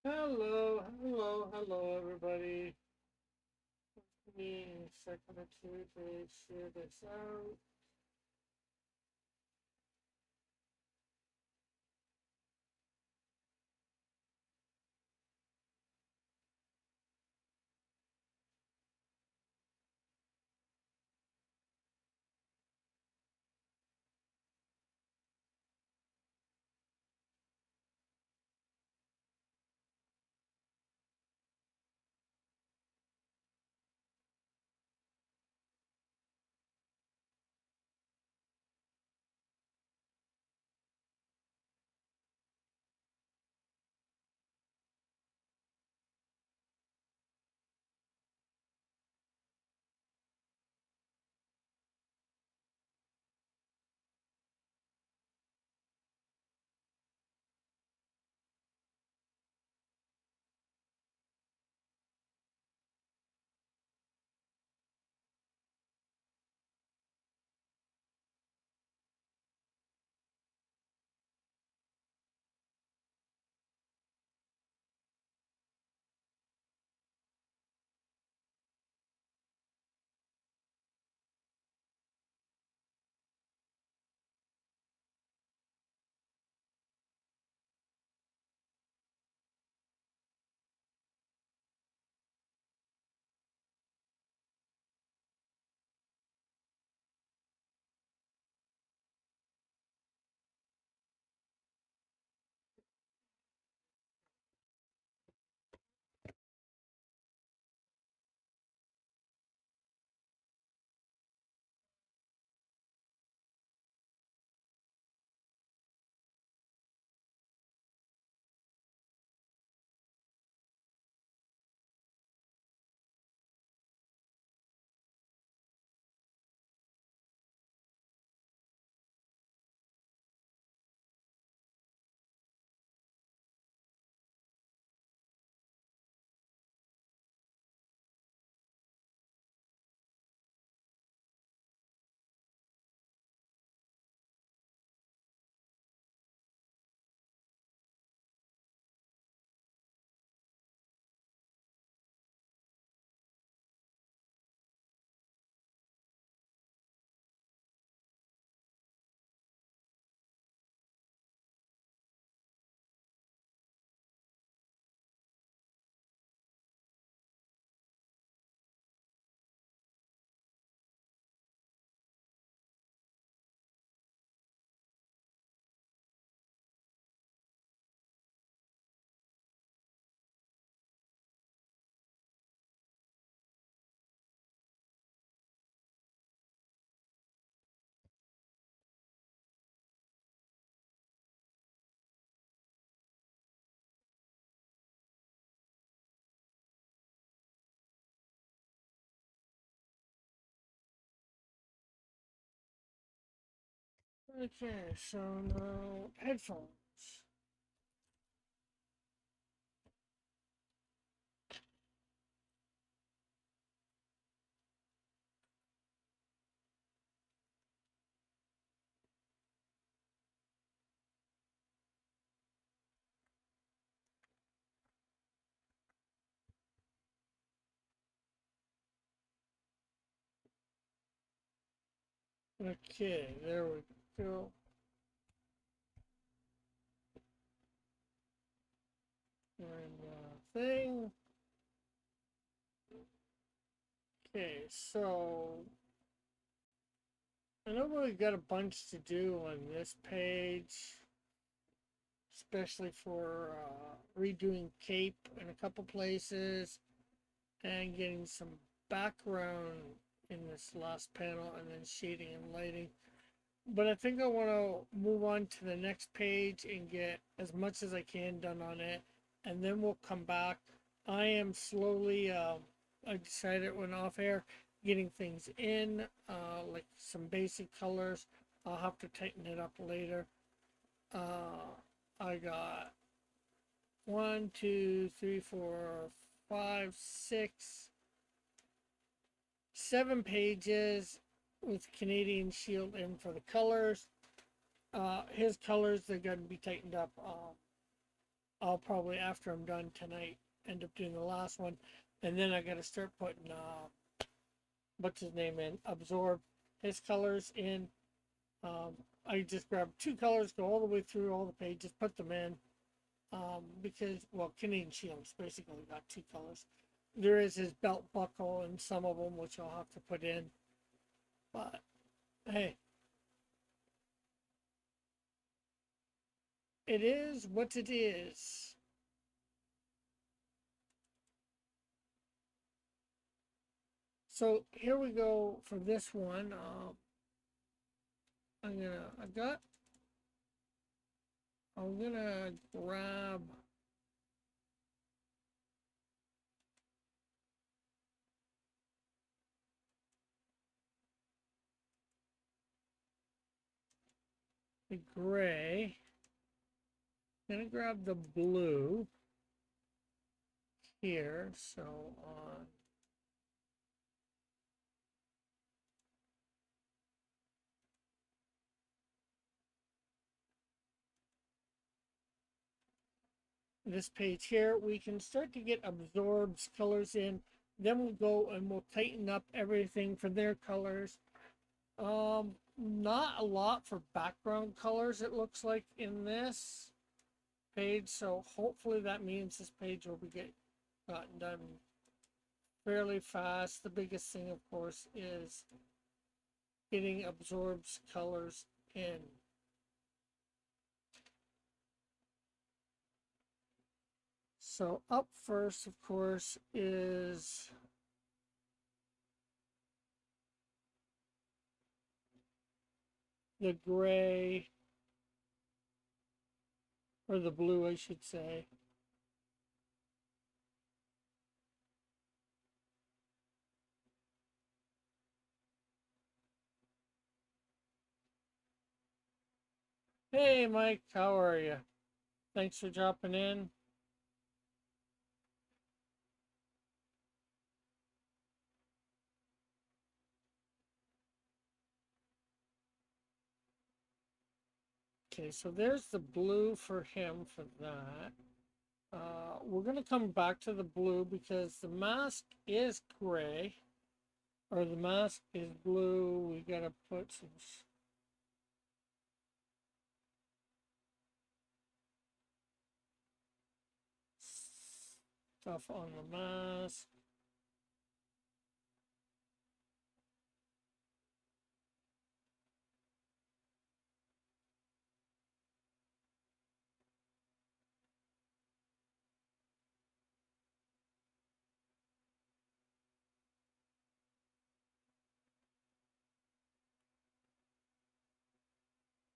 Hello, hello, hello, everybody. Give me a second or two to share this out. Okay, so now headphones. Okay, there we go. And thing. Okay, so I know we've got a bunch to do on this page, especially for redoing cape in a couple places and getting some background in this last panel and then shading and lighting. But I think I want to move on to the next page and get as much as I can done on it, and then we'll come back. I am slowly, I decided when off air, getting things in, like some basic colors. I'll have to tighten it up later. I got one, two, three, four, five, six, 7 pages with Canadian Shield in for the colors. His colors, they're going to be tightened up I'll probably, after I'm done tonight, end up doing the last one. And then I got to start putting, what's his name in, absorb his colors in. I just grab two colors, go all the way through all the pages, put them in. Because, well, Canadian Shields basically got two colors. There is his belt buckle and some of them, which I'll have to put in. But, hey, it is what it is. So here we go for this one. I'm gonna grab the gray. I'm gonna grab the blue here. So on this page here, we can start to get absorbs colors in. Then we'll go and we'll tighten up everything for their colors. Not a lot for background colors, it looks like, in this page. So hopefully that means this page will be gotten done fairly fast. The biggest thing, of course, is getting absorbs colors in. So up first, of course, is the gray, or the blue, I should say. Hey, Mike, how are you? Thanks for dropping in. Okay, so there's the blue for him for that. We're going to come back to the blue because the mask is gray, or the mask is blue. We got to put some stuff on the mask.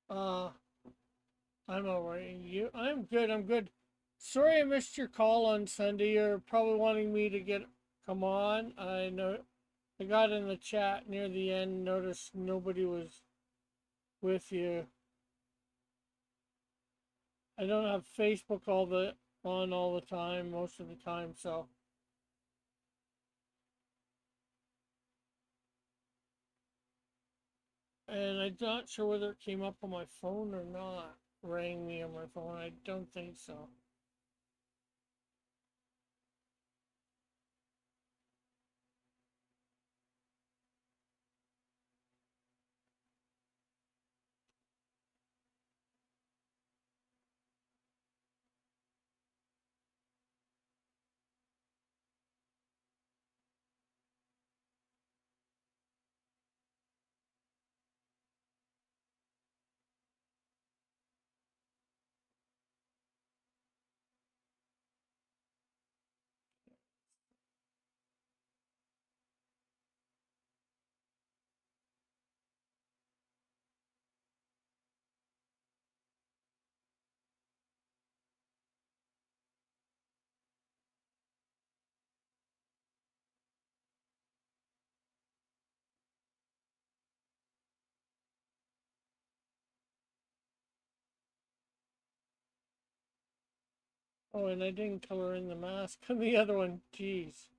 Uh, I'm all right. You? I'm good. I'm good. Sorry I missed your call on Sunday. You're probably wanting me to come on. I know I got in the chat near the end, noticed nobody was with you. I don't have Facebook on all the time, most of the time, so. And I'm not sure whether it came up on my phone or not. Rang me on my phone. I don't think so. Oh, and I didn't color in the mask on the other one. Jeez.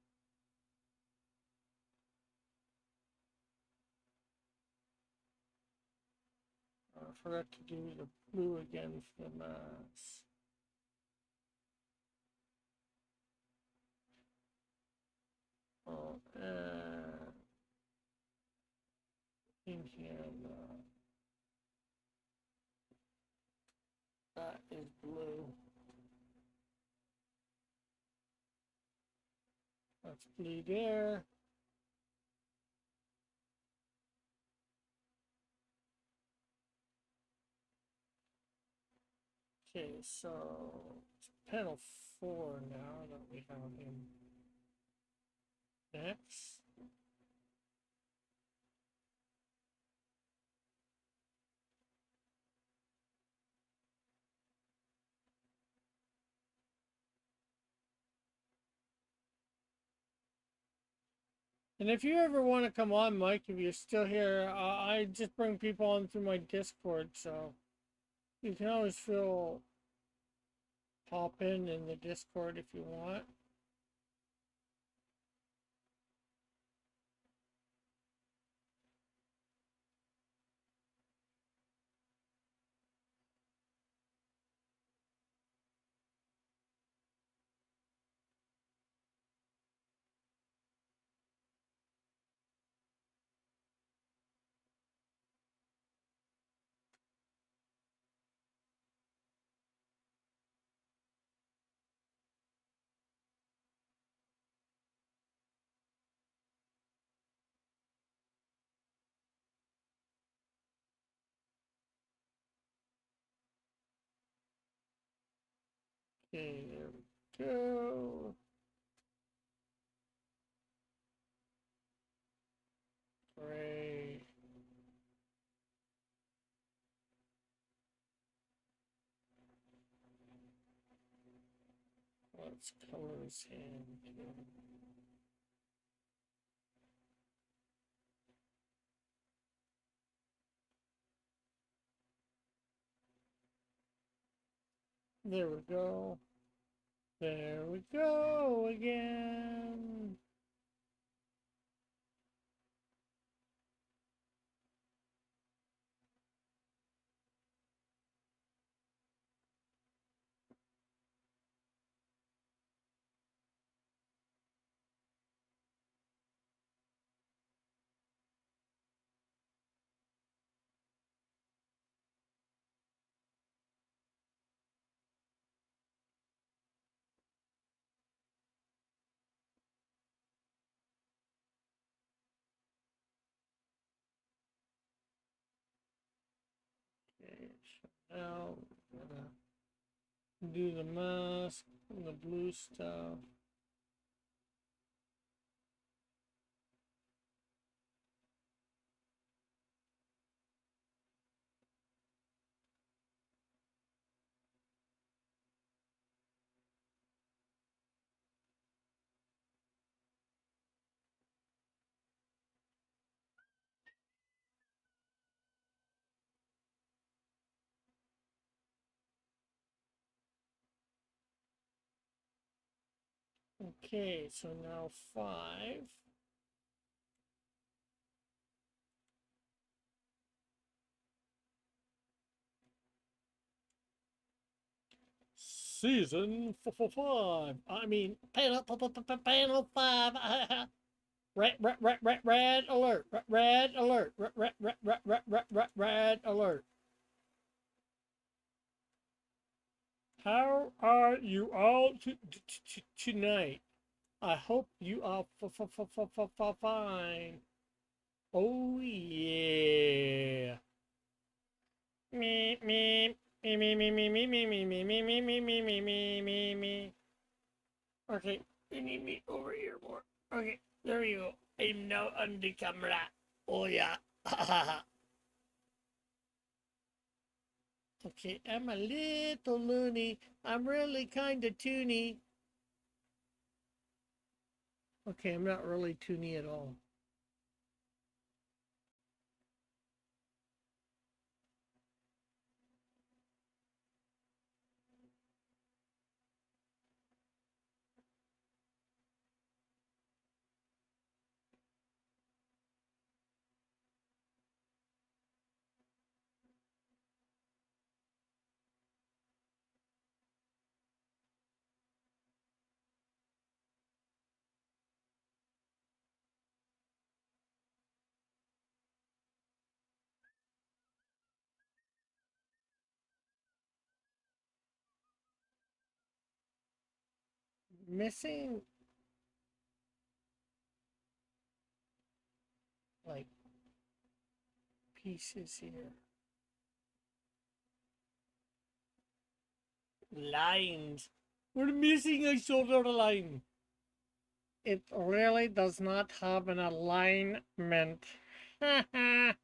I forgot to do the blue again for the mask. And that is blue. That's blue there. Okay, so it's panel 4 now that we have him. Next. And if you ever want to come on, Mike, if you're still here, I just bring people on through my Discord, so you can always feel pop in the Discord if you want. Okay, there we go. Gray. Let's color his hand here. There we go. There we go again. Okay, so now we're gonna do the mask and the blue stuff. Okay, so now 5. Season 5. I mean, panel 5. Red alert. Red alert. Red alert. How are you all tonight? I hope you are fine. Oh yeah. Me me me me me me me me me me me me me me me me me me. Okay, you need me over here more. Okay, there you go. I'm now on the camera. Oh yeah. Okay, I'm a little loony. I'm really kind of toony. Okay, I'm not really toony at all. missing like pieces here. Lines. We're missing a shoulder line. It really does not have an alignment. Okay,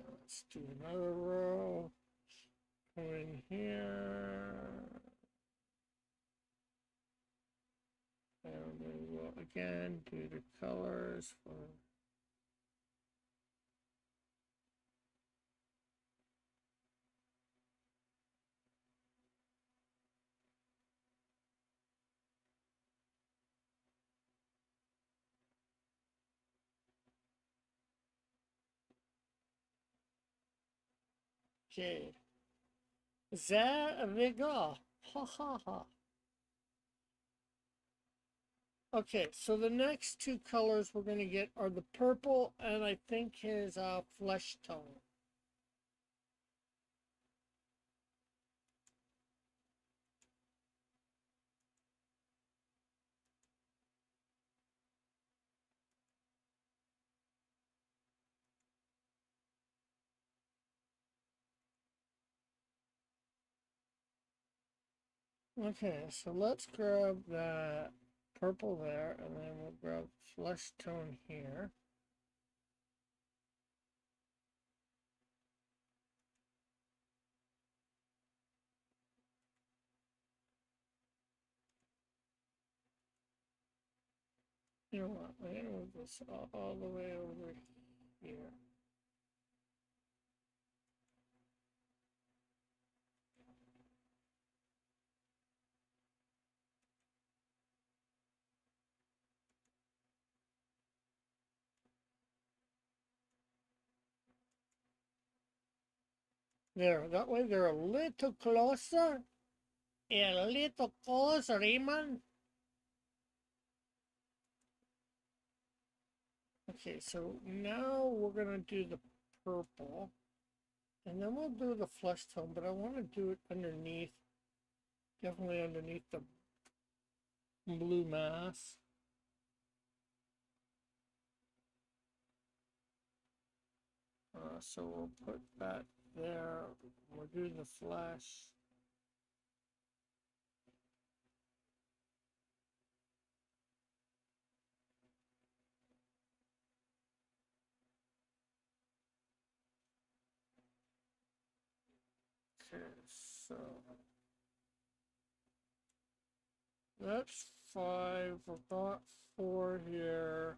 let's do another row. Go in here. And we will again do the colors for okay. There we go. Ha ha ha. Okay, so the next two colors we're going to get are the purple and I think his flesh tone. Okay, so let's grab that purple there and then we'll grab flesh tone here. You know what, I'm going to move this all the way over here. There, that way they're a little closer. A little closer, Eamon. Okay, so now we're gonna do the purple. And then we'll do the flesh tone, but I want to do it underneath, definitely underneath the blue mass. So we'll put that there. We'll do the flesh. Okay, so that's 5. We've got 4 here.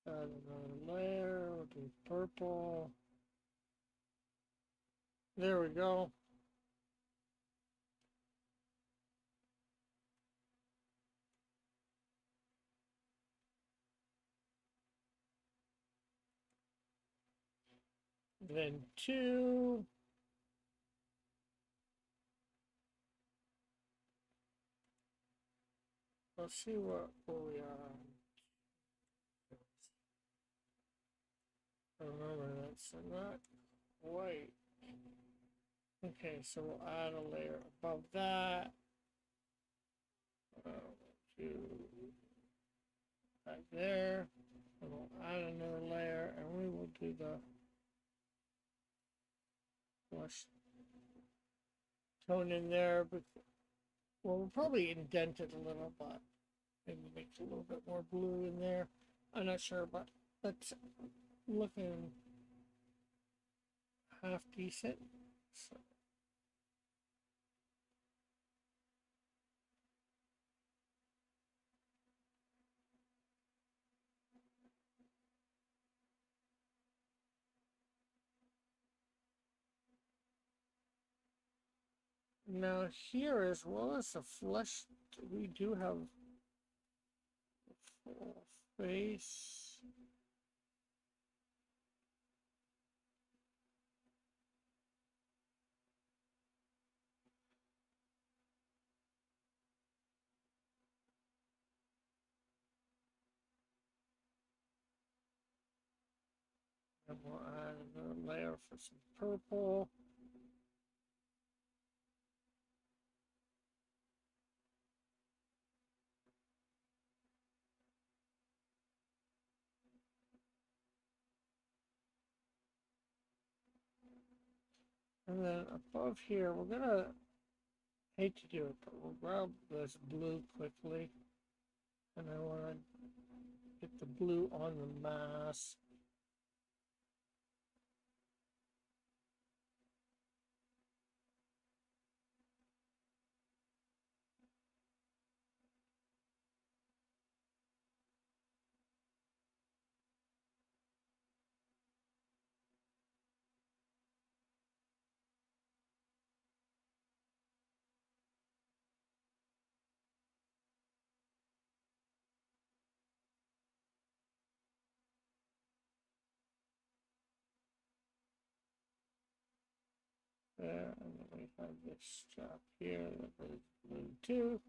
Add another layer. We'll do purple. There we go. Then 2. Let's see where we are. Remember, that's not quite. Okay, so we'll add a layer above that. Do right there. And we'll add another layer, and we will do the flesh tone in there. But well, we'll probably indent it a little, but maybe make a little bit more blue in there. I'm not sure, but that's looking half decent. So Now here, as well as the flesh, we do have a full face. And we'll add another layer for some purple. And then above here, we're gonna, hate to do it, but we'll grab this blue quickly. And I wanna get the blue on the mask. There, and then we have this strap here that is blue too.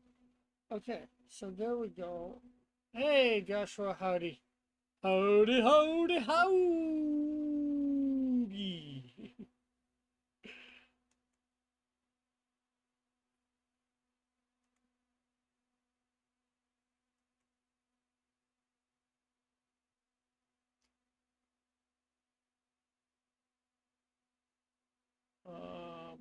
Okay, so there we go. Hey, Joshua, howdy. Howdy, howdy, howdy. um,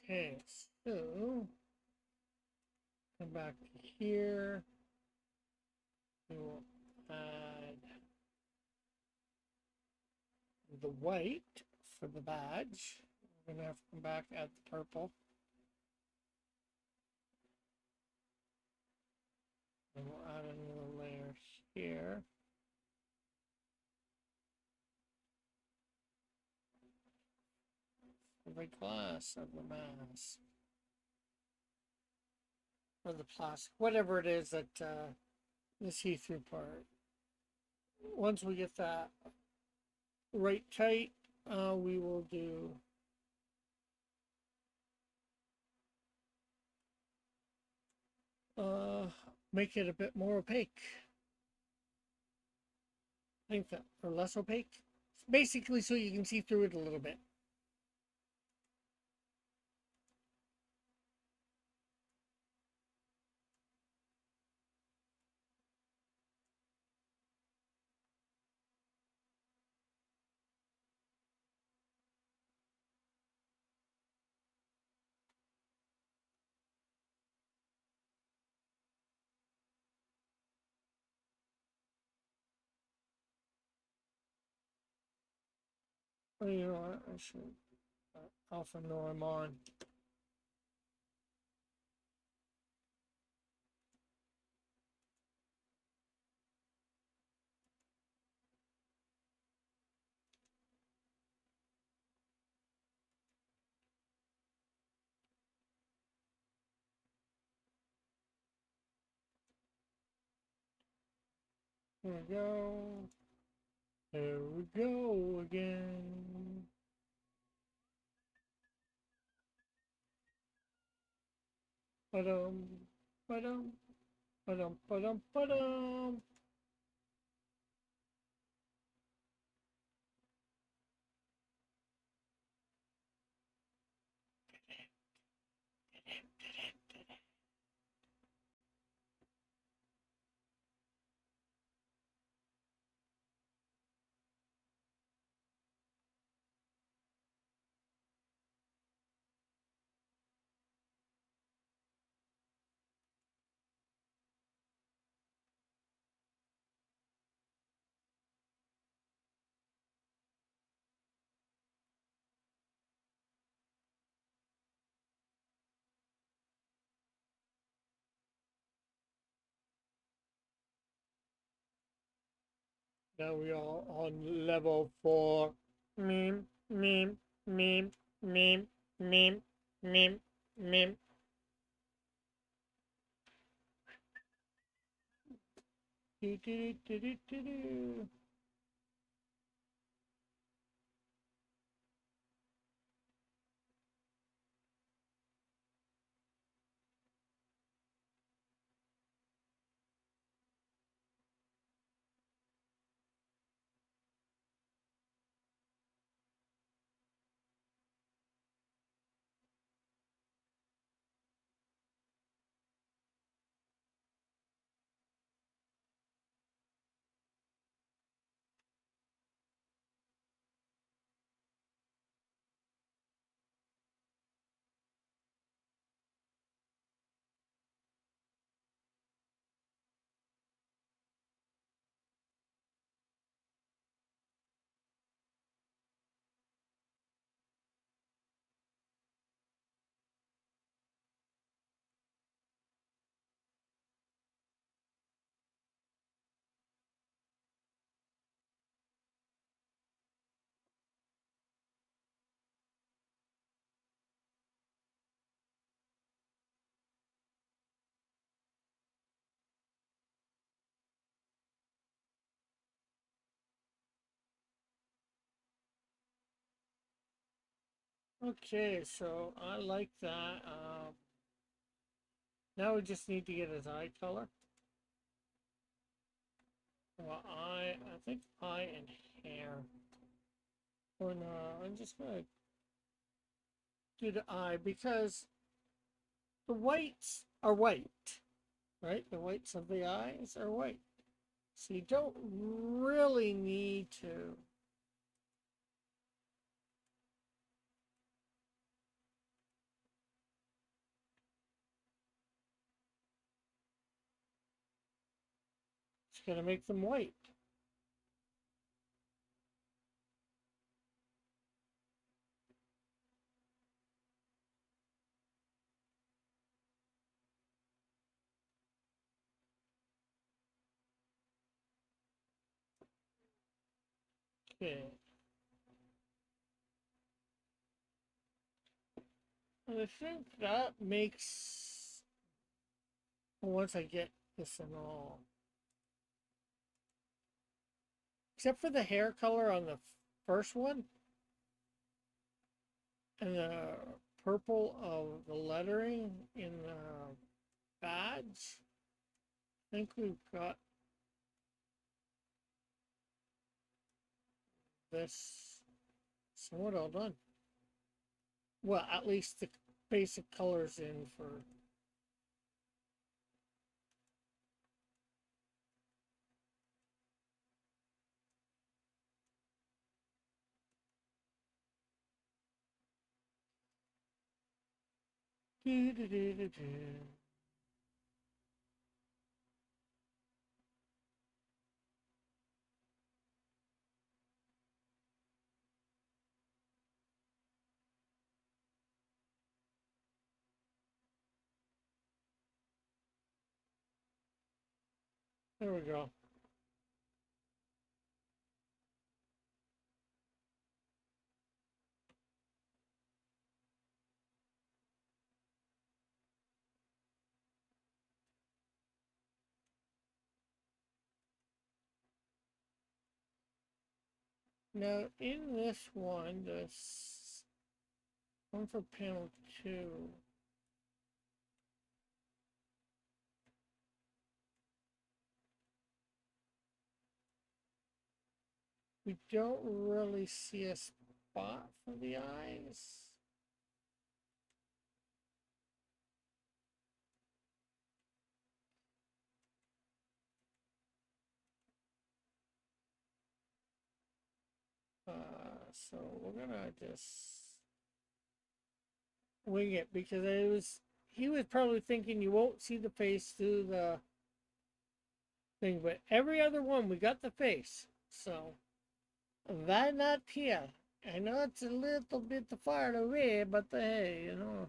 okay, so come back to here. We will add the white for the badge. We're gonna have to come back, add the purple. And we'll add another layer here. For the glass of the mask. Or the plastic, whatever it is that the see-through part. Once we get that right tight, we will do make it a bit more opaque. I think that, or less opaque. Basically, so you can see through it a little bit. Oh, you know what? I should alpha norm on. Here we go. Here we go again. Ba-dum, ba-dum, ba-dum, ba-dum, ba-dum. Now we are on level 4. Meme, meme, meme, meme, meme, meme, meme. Do, do, do, do, do, do. Okay, so I like that. Now we just need to get his eye color. Well, I think eye and hair. Or no, I'm just gonna do the eye because the whites are white, right? The whites of the eyes are white. So you don't really need to. It's gonna make them white. Okay. And I think that makes, once I get this and all, except for the hair color on the first one and the purple of the lettering in the badge, I think we've got this somewhat all done. Well, at least the basic colors in for. Do, do, do, do, do. There we go. Now, in this one for panel 2, we don't really see a spot for the eyes. So we're gonna just wing it because he was probably thinking you won't see the face through the thing, but every other one we got the face. So why not here? I know it's a little bit far away, but hey, you know.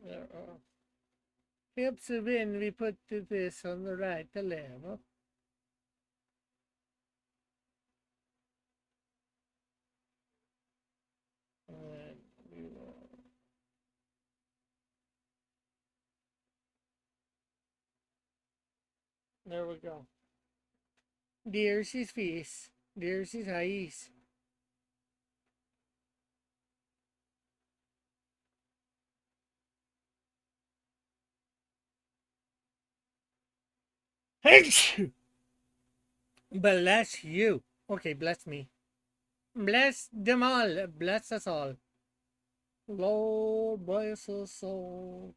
There are tips when we put this on the right level. And we will. There we go. There's his face. There's his eyes. Bless you. Okay, bless me. Bless them all. Bless us all. Lord bless us all.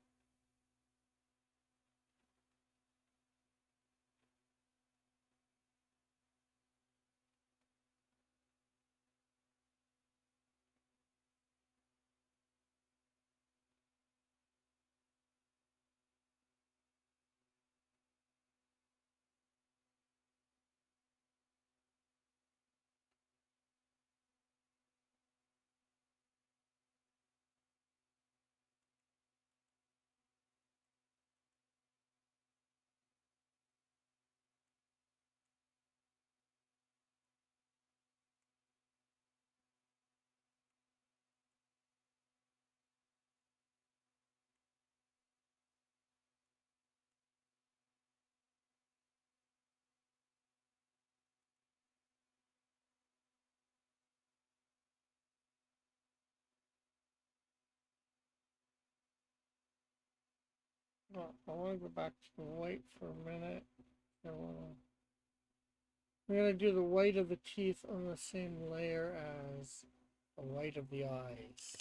Oh, I want to go back to the white for a minute. We're going to do the white of the teeth on the same layer as the white of the eyes.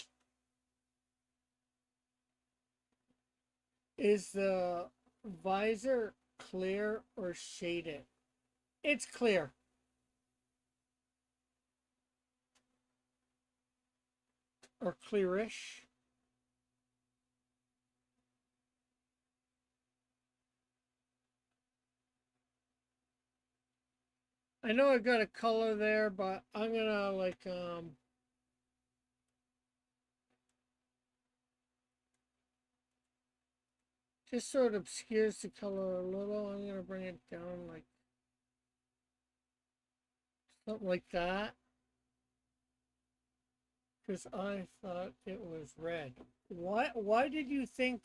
Is the visor clear or shaded? It's clear. Or clearish. I know I got a color there, but I'm gonna like just so it obscures the color a little. I'm gonna bring it down like something like that. Because I thought it was red. Why did you think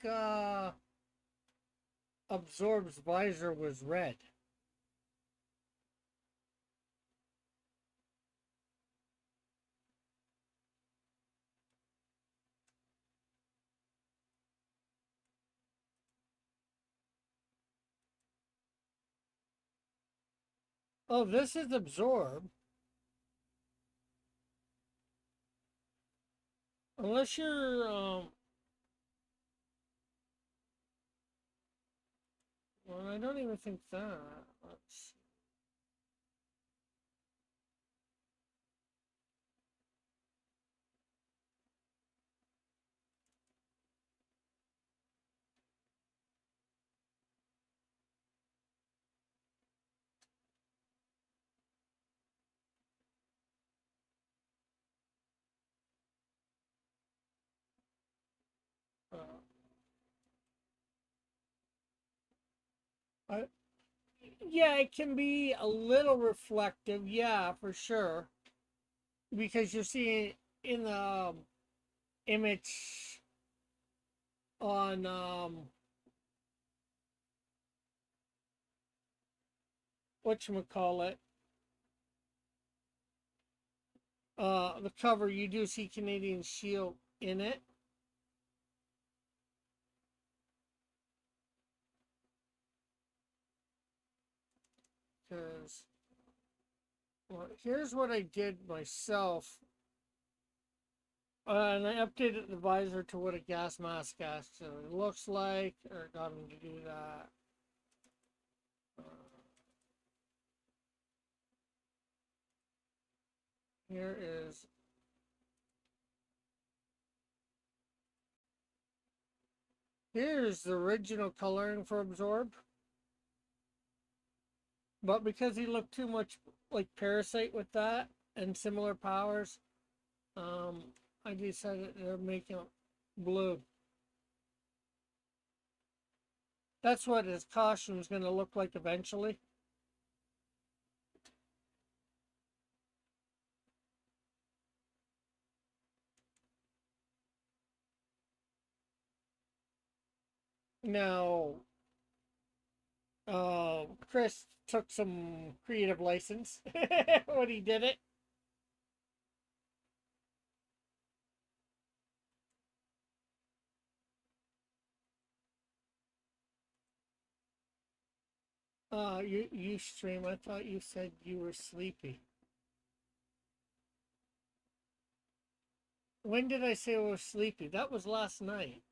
Absorb's visor was red? Oh, this is Absorb. Unless you're well, I don't even think that. Let's uh, I, yeah, it can be a little reflective, yeah, for sure, because you're seeing in the image on whatchamacallit, the cover, you do see Canadian Shield in it. Because, well, here's what I did myself. And I updated the visor to what a gas mask actually looks like, or got him to do that. Uh, here is here's the original coloring for Absorb. But because he looked too much like Parasite with that and similar powers, I decided to make him blue. That's what his costume is going to look like eventually. Now, Chris took some creative license when he did it. You stream. I thought you said you were sleepy. When did I say I was sleepy? That was last night.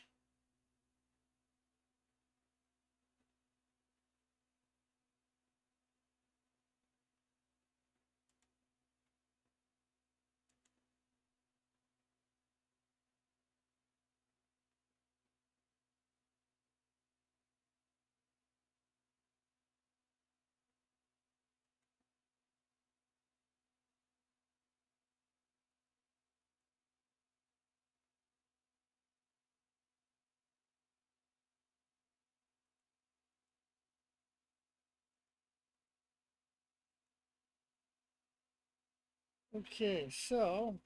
Okay, so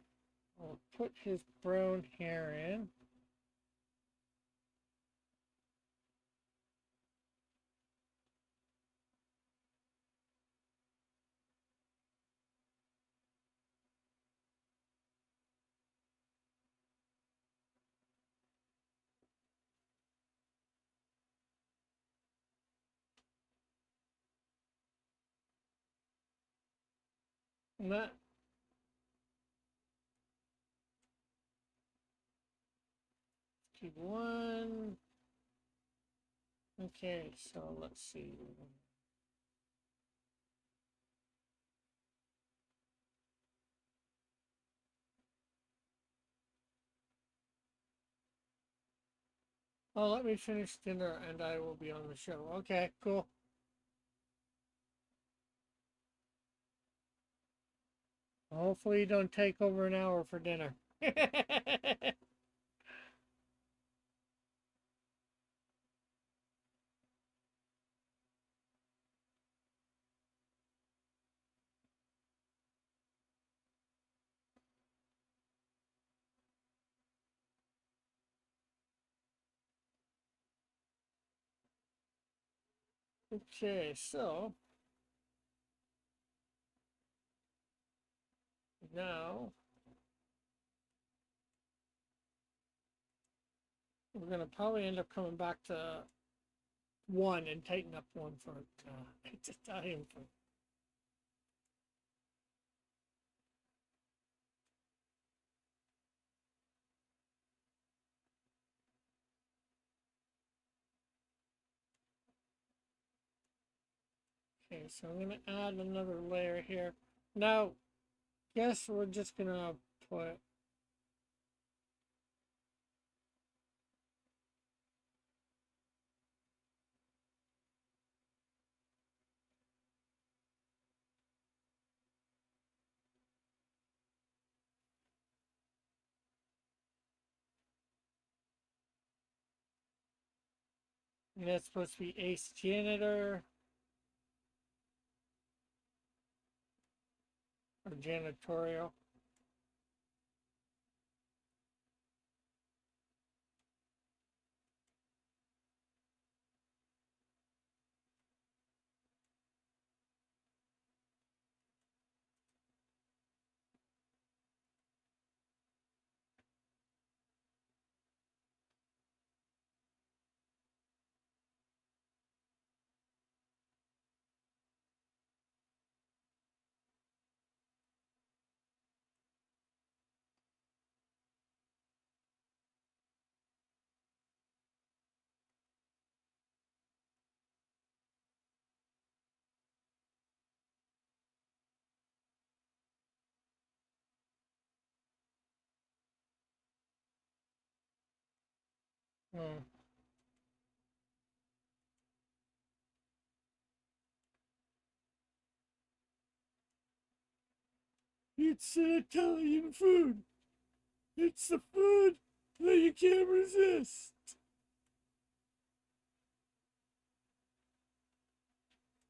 I'll put his brown hair in. And that keep one. Okay, so let's see. Oh, let me finish dinner and I will be on the show. Okay, cool. Hopefully you don't take over an hour for dinner. Okay, so now we're gonna probably end up coming back to one and tighten up one for Italian food. Okay, so I'm gonna add another layer here. Now, guess we're just gonna put and that's supposed to be Ace Janitor or Janitorial. Hmm. It's Italian food. It's the food that you can't resist.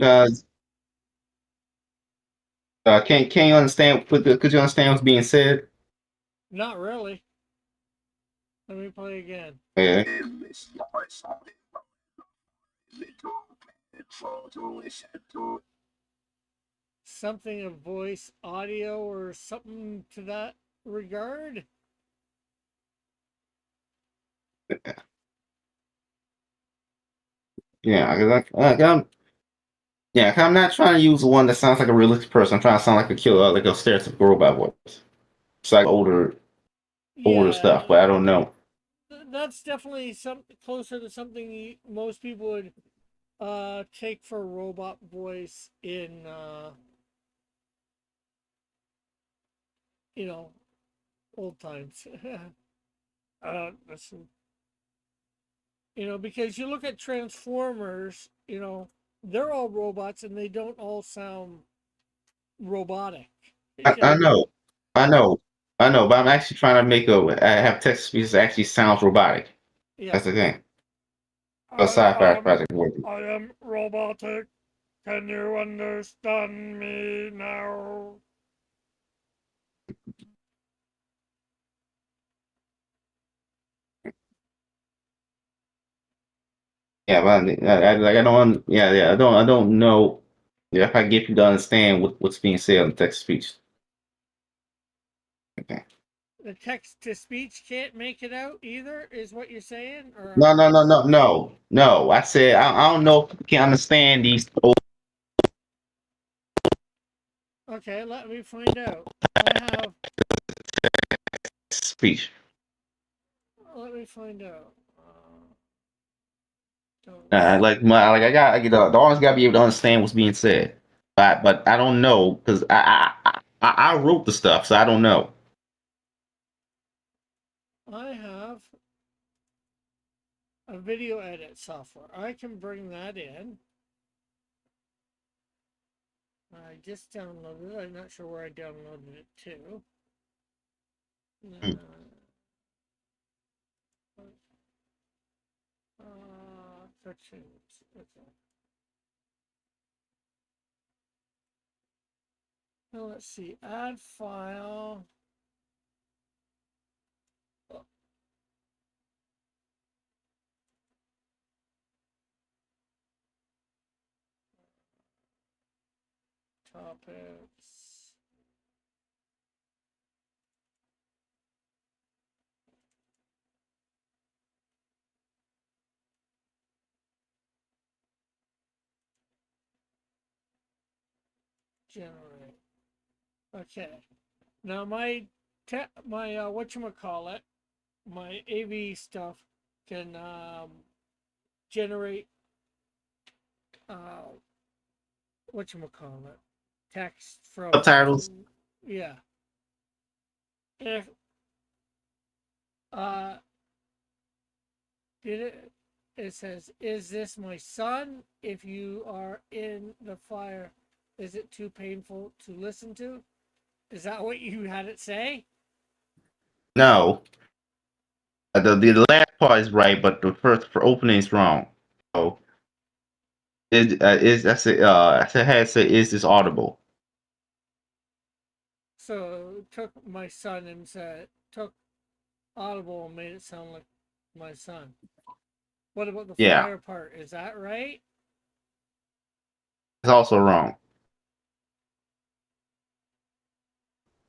Uh, can you understand? Could you understand what's being said? Not really. Let me play again. Yeah. Something of voice, audio, or something to that regard. Yeah, 'cause I'm not trying to use one that sounds like a realistic person. I'm trying to sound like a killer, like a stereotypical robot voice. It's like older stuff, Yeah, but I don't know. that's definitely some closer to something most people would take for a robot voice in you know old times. Listen, because you look at Transformers, they're all robots and they don't all sound robotic. I, I know, I know, I know, but I'm actually trying to I have text to speech that actually sounds robotic. Yeah. That's the thing. A I sci-fi am project working. I am robotic. Can you understand me now? Yeah, but like I don't, yeah, I don't know. Yeah, if I get you to understand what's being said in text to speech. Okay. The text to speech can't make it out either, is what you're saying? Or No, no, no, no, no, no. I said I don't know if you can understand these old okay, let me find out. I have. speech. Let me find out. Don't. I get the audience got to be able to understand what's being said. But I don't know because I wrote the stuff, so I don't know. I have a video edit software. I can bring that in. I just downloaded it. I'm not sure where I downloaded it to. Hmm. Cartoons. Okay. Now let's see. Add file. Oh, topics. Generate. Okay. Now my whatchamacallit, my AV stuff can generate uh whatchamacallit text from Subtitles. yeah. If uh did it says, is this my son? If you are in the fire, is it too painful to listen to? Is that what you had it say? No, the last part is right, but the first for opening is wrong. So it is I said had said is this audible? So took my son and said took Audible and made it sound like my son. What about the Yeah, fire part? Is that right? it's also wrong.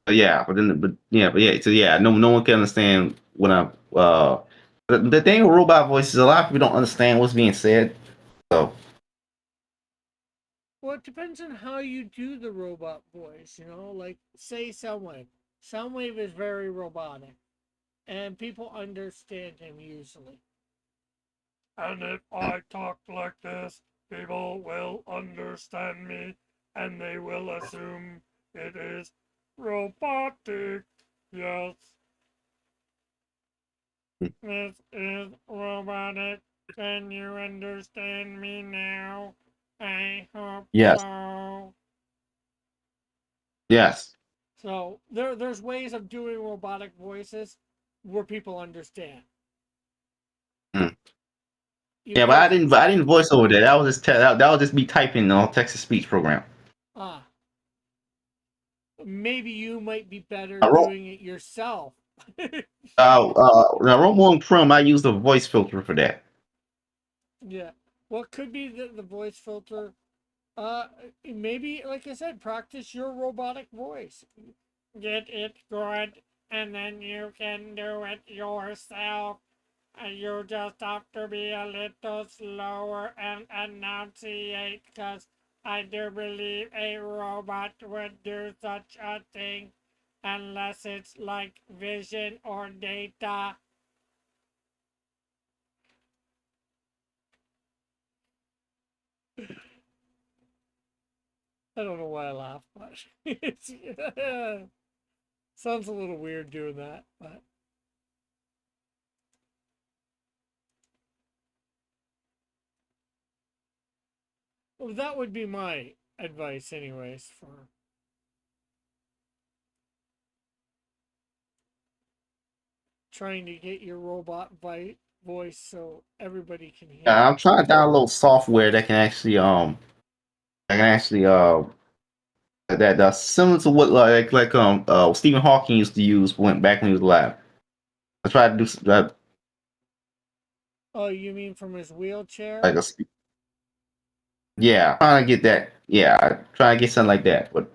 But yeah, so yeah, no one can understand when I the thing with robot voices, a lot of people don't understand what's being said. So Well, it depends on how you do the robot voice, like say Soundwave. Soundwave is very robotic and people understand him usually. And if I talk like this, people will understand me and they will assume it is robotic. Yes, this is robotic. Can you understand me now? I hope yes, so. yes. So there's ways of doing robotic voices where people understand. Mm. You Yeah, but guys, I didn't voice over that. That was just that was just me typing on text to speech program. ah, maybe you might be better I wrote doing it yourself. now Romo and Chrome. I used a voice filter for that. Yeah. What could be the voice filter? Uh, maybe, like I said, practice your robotic voice. Get it good, and then you can do it yourself. And you just have to be a little slower and enunciate, because I do believe a robot would do such a thing unless it's like vision or data. I don't know why I laugh, but it's sounds a little weird doing that, but well, that would be my advice, anyways, for trying to get your robot voice so everybody can hear it. I'm trying to download software that can actually that's similar to what Stephen Hawking used to use when back when he was alive. I tried to do that Oh, you mean from his like wheelchair? a yeah, trying to get that. Yeah, trying to get something like that. But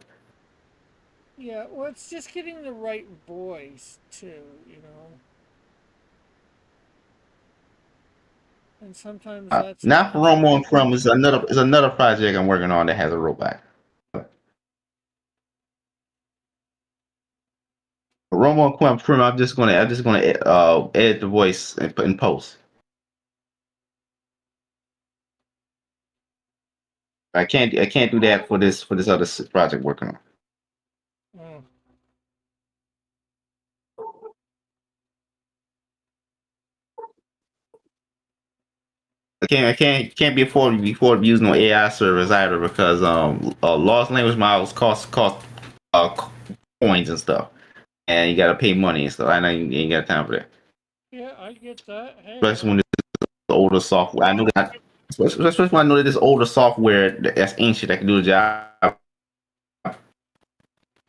Yeah, well, it's just getting the right voice, too, you know? And sometimes that's not for not. Romo and Crumb is another project I'm working on that has a robot. Romo and Crumb, I'm just gonna edit the voice and put in post. I can't do that for this other project working on. Oh, Can't be afford using no AI service either because large language models cost uh coins and stuff, and you gotta pay money and stuff. I know you ain't got time for that, yeah, I get that. Hey, especially when it's older software. I know that, especially when I know that this older software that's ancient that can do the job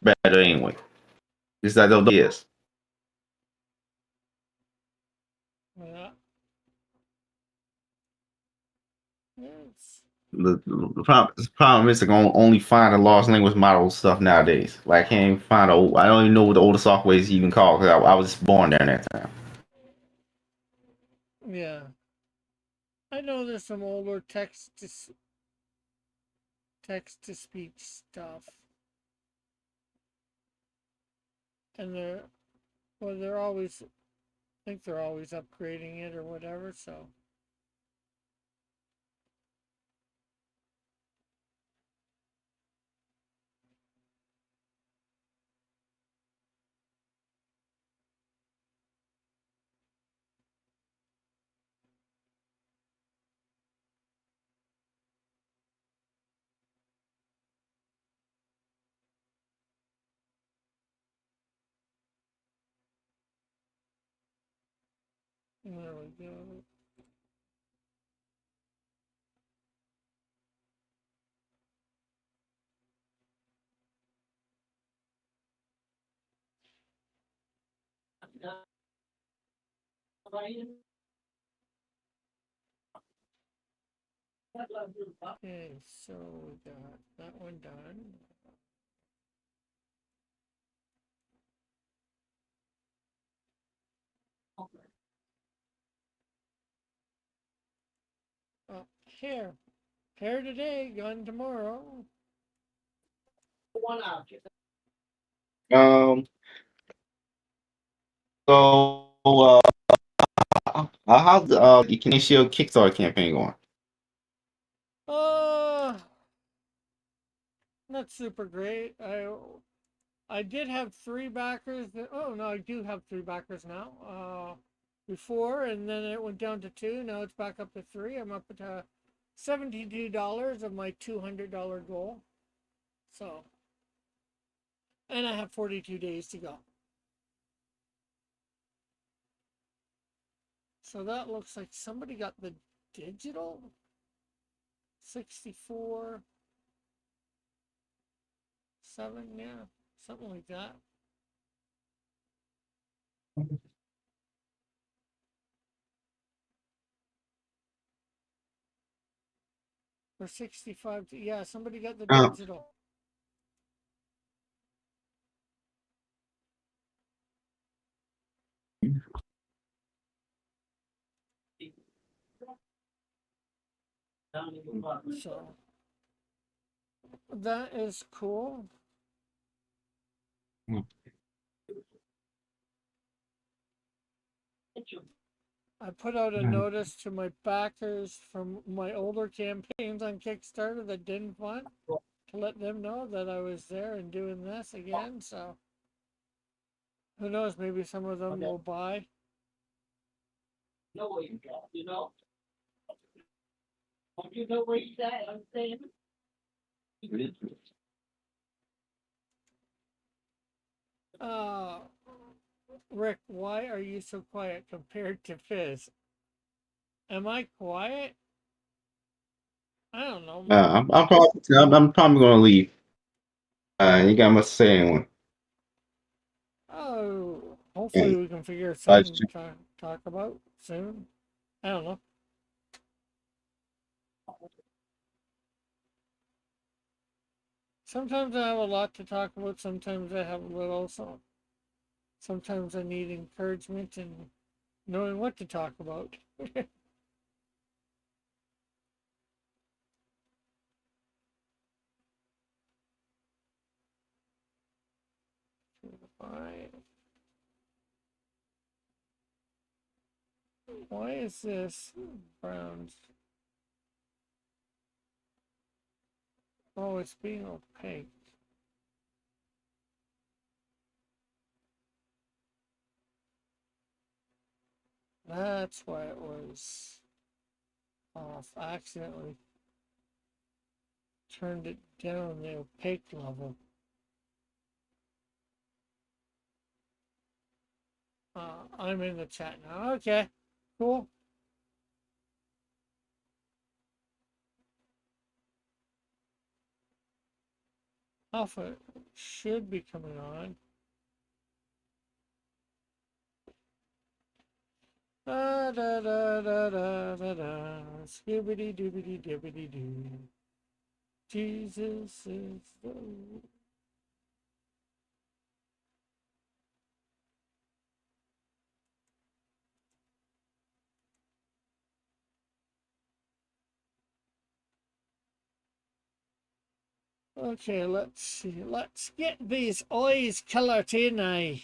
better anyway. This that those years. yeah, it's, The problem is they're gonna only find the large language model stuff nowadays. Like I can't even find I don't even know what the older software is even called because I was just born during that time. yeah. I know there's some older text to speech stuff, and they're always, I think they're always upgrading it or whatever. So there we go. Okay, so we got that one done. Oh, hair today, gone tomorrow. Um. So, how's the Initial Kickstarter campaign going? Uh, not super great. I did have three backers. Oh no, I do have three backers now. Before, and then it went down to two. Now it's back up to three. I'm up to $72 of my $200 goal. So, and I have 42 days to go. So that looks like somebody got the digital? 64, 7, yeah, something like that. Or 65, yeah, somebody got the Uh, digital. So that is cool. I put out a notice to my backers from my older campaigns on Kickstarter that didn't fund to let them know that I was there and doing this again. So who knows? Maybe some of them will buy. Uh, Rick, why are you so quiet compared to Fizz? Am I quiet? I don't know. I'm probably gonna leave. You got much to say anyway. Oh, hopefully And we can figure I something to talk about soon. I don't know. Sometimes I have a lot to talk about, sometimes I have a little, so sometimes I need encouragement and knowing what to talk about. Why is this Browns? Oh, it's being opaque. That's why it was off. I accidentally turned it down the opaque level. I'm in the chat now. Okay, cool. Alpha should be coming on. Da da da da da da da. Skibbity doobity dibbity doo. Jesus is the. Okay, let's see. Let's get these eyes coloured in, eh?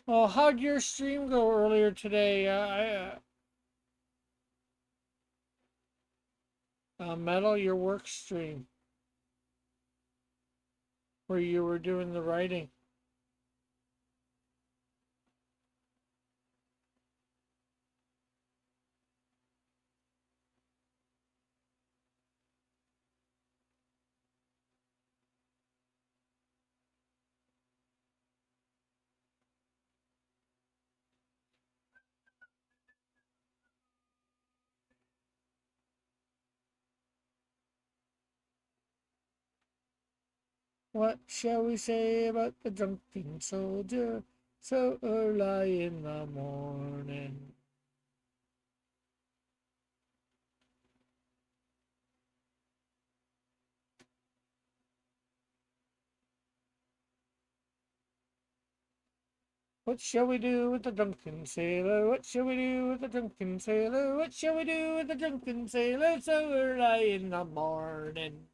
Oh, how'd your stream go earlier today? Metal, your work stream, where you were doing the writing. What shall we say about the drunken soldier so early in the morning? What shall we do with the drunken sailor? What shall we do with the drunken sailor? What shall we do with the drunken sailor so early in the morning?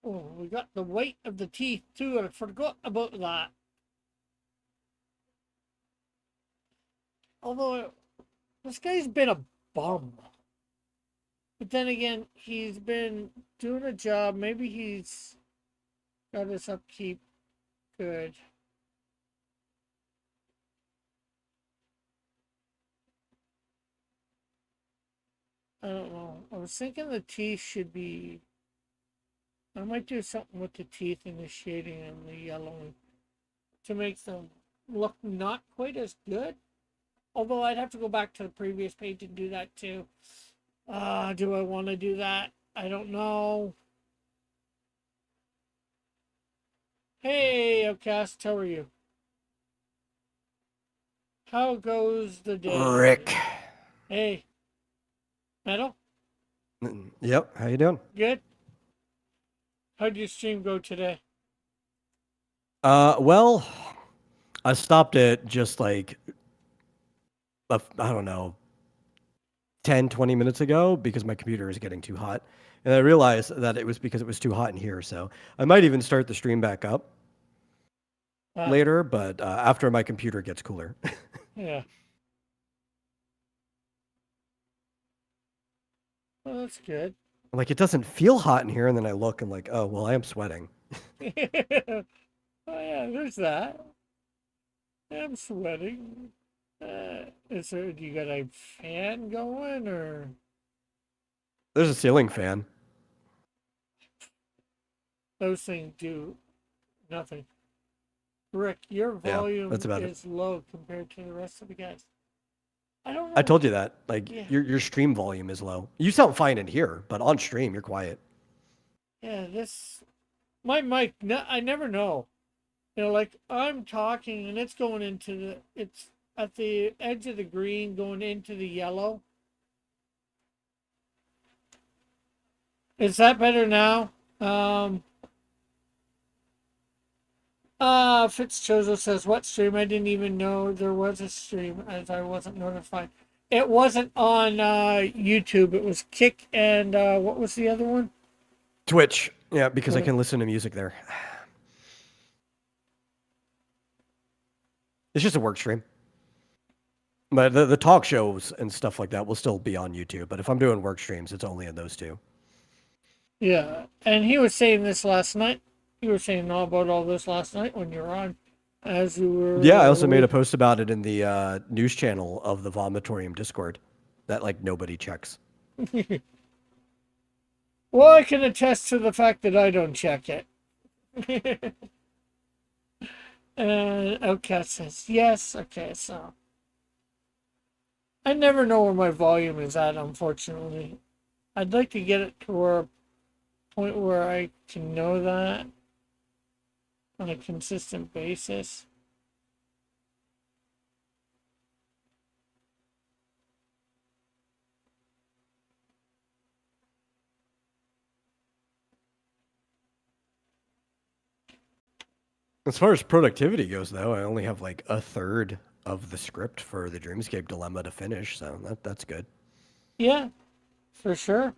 Oh, we got the weight of the teeth too. I forgot about that. Although this guy's been a bum. But then again, he's been doing a job. Maybe he's got his upkeep. Good. I don't know. I was thinking the teeth should be. I might do something with the teeth and the shading and the yellowing to make them look not quite as good. Although I'd have to go back to the previous page and do that too. Do I want to do that? I don't know. Hey, Outcast, how are you? How goes the day? Rick. Hey. Metal? Yep. How you doing? Good? How'd your stream go today? Well, I stopped it just like, I don't know, 10, 20 minutes ago because my computer is getting too hot. And I realized that it was because it was too hot in here. So I might even start the stream back up later, but after my computer gets cooler. Yeah. Well, that's good. Like, it doesn't feel hot in here. And then I look and like, oh, well, I am sweating. Oh, yeah, there's that. I'm sweating. Do you got a fan going or? There's a ceiling fan. Those things do nothing. Rick, your Yeah, volume that's about it. is low compared to the rest of the guys. I don't know. I told you that. Like, Yeah. your stream volume is low. You sound fine in here, but on stream, you're quiet. Yeah, my mic, I never know. You know, like I'm talking and it's going it's at the edge of the green going into the yellow. Is that better now? Fitzchozo says, what stream? I didn't even know there was a stream as I wasn't notified. It wasn't on YouTube. It was Kick and what was the other one? Twitch. Yeah, because I can listen to music there. It's just a work stream. But the talk shows and stuff like that will still be on YouTube. But if I'm doing work streams, it's only in those two. Yeah, and he was saying this last night. You were saying all about all this last night when you were on, as you were. Yeah, I also made a post about it in the news channel of the Vomitorium Discord that like nobody checks. Well, I can attest to the fact that I don't check it. And Outcast says yes. Okay, so I never know where my volume is at. Unfortunately, I'd like to get it to a point where I can know that on a consistent basis. As far as productivity goes, though, I only have like a third of the script for the Dreamscape Dilemma to finish, so that's good. Yeah, for sure.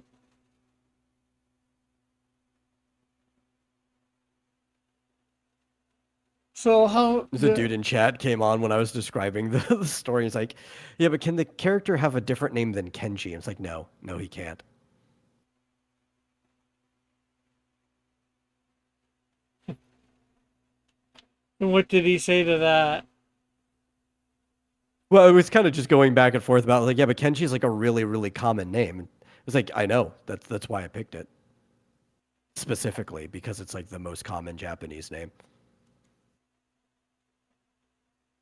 So how There's a dude in chat came on when I was describing the story. He's like, yeah, but can the character have a different name than Kenji? And it's like, no, he can't. And what did he say to that? Well, it was kind of just going back and forth about like, yeah, but Kenji's like a really, really common name. It was like, I know, that's why I picked it. Specifically, because it's like the most common Japanese name.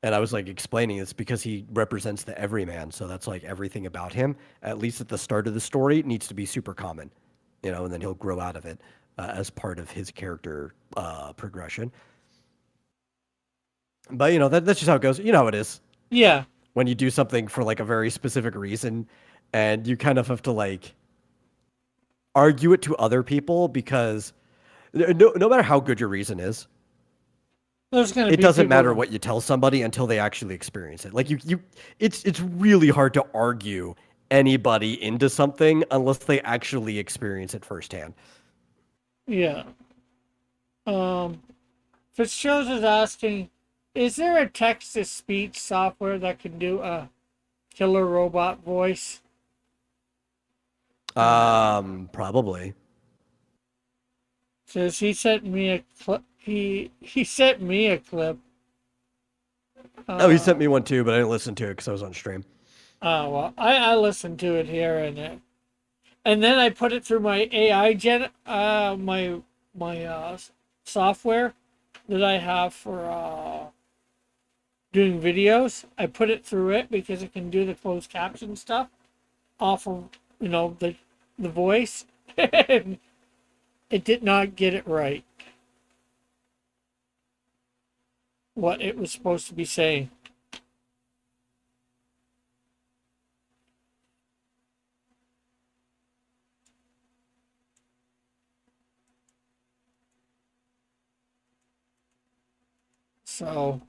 And I was like explaining it's because he represents the everyman. So that's like everything about him, at least at the start of the story, needs to be super common, you know, and then he'll grow out of it as part of his character progression. But, you know, that's just how it goes. You know how it is. Yeah. When you do something for like a very specific reason and you kind of have to like argue it to other people because no matter how good your reason is, it doesn't matter what you tell somebody until they actually experience it. Like it's really hard to argue anybody into something unless they actually experience it firsthand. Yeah. Fitzgerald is asking, is there a text-to-speech software that can do a killer robot voice? Probably. Says he sent me a he sent me a clip. Oh, he sent me one too, but I didn't listen to it because I was on stream. Oh well, I listened to it here and then I put it through my AI my software that I have for doing videos. I put it through it because it can do the closed caption stuff off of the voice, and it did not get it right. What it was supposed to be saying. So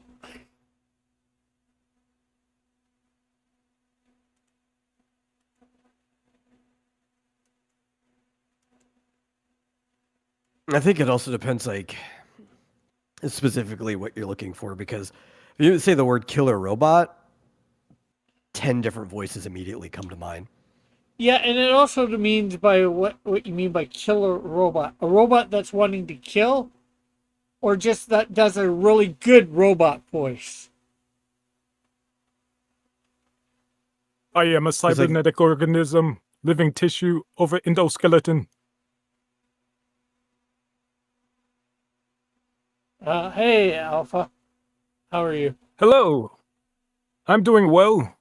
I think it also depends, like, specifically what you're looking for, because if you say the word killer robot, 10 different voices immediately come to mind. yeah, and it also means by what you mean by killer robot. A robot that's wanting to kill, or just that does a really good robot voice. I am a cybernetic organism, living tissue over endoskeleton. Hey, Alpha. How are you? Hello. I'm doing well.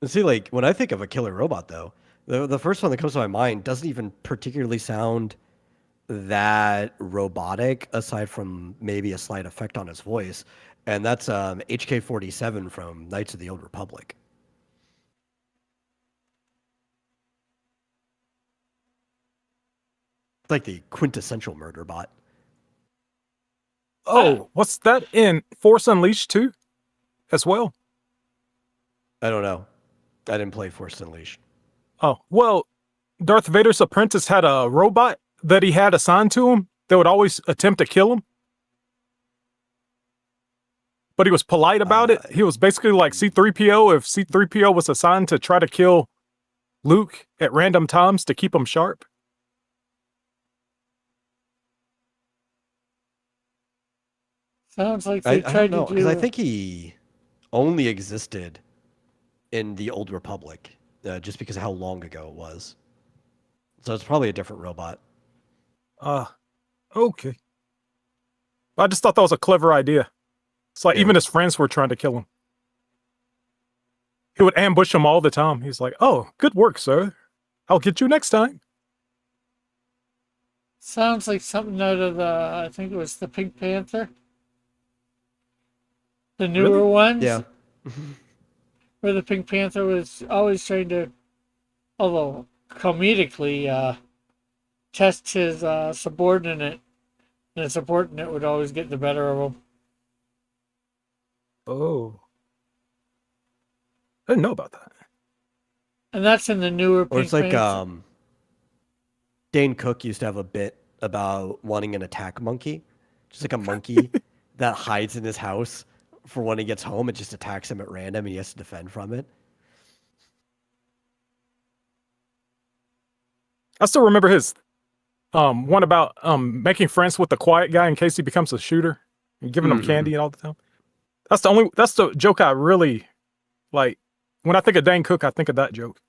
See, like, when I think of a killer robot, though, the first one that comes to my mind doesn't even particularly sound that robotic, aside from maybe a slight effect on his voice, and that's HK-47 from Knights of the Old Republic. It's like the quintessential murder bot. Oh, what's that in Force Unleashed too? As well? I don't know. I didn't play Force Unleashed. Oh, well, Darth Vader's apprentice had a robot that he had assigned to him that would always attempt to kill him. But he was polite about it. He was basically like C-3PO if C-3PO was assigned to try to kill Luke at random times to keep him sharp. Sounds like I they tried don't know, to because I do. think he only existed in the Old Republic, just because of how long ago it was. So it's probably a different robot. Okay. I just thought that was a clever idea. It's like Yeah. even his friends were trying to kill him. He would ambush him all the time. He's like, "Oh, good work, sir. I'll get you next time." Sounds like something out of I think it was the Pink Panther. The newer Really? ones. Yeah. Where the Pink Panther was always trying to, although comedically, test his subordinate, and the subordinate would always get the better of him. Oh. I didn't know about that. And that's in the newer Or Pink it's like Panther. Dane Cook used to have a bit about wanting an attack monkey, just like a monkey that hides in his house for when he gets home. It just attacks him at random, and he has to defend from it. I still remember his one about making friends with the quiet guy in case he becomes a shooter and giving him candy and all the time. That's the joke I really like. When I think of Dane Cook, I think of that joke.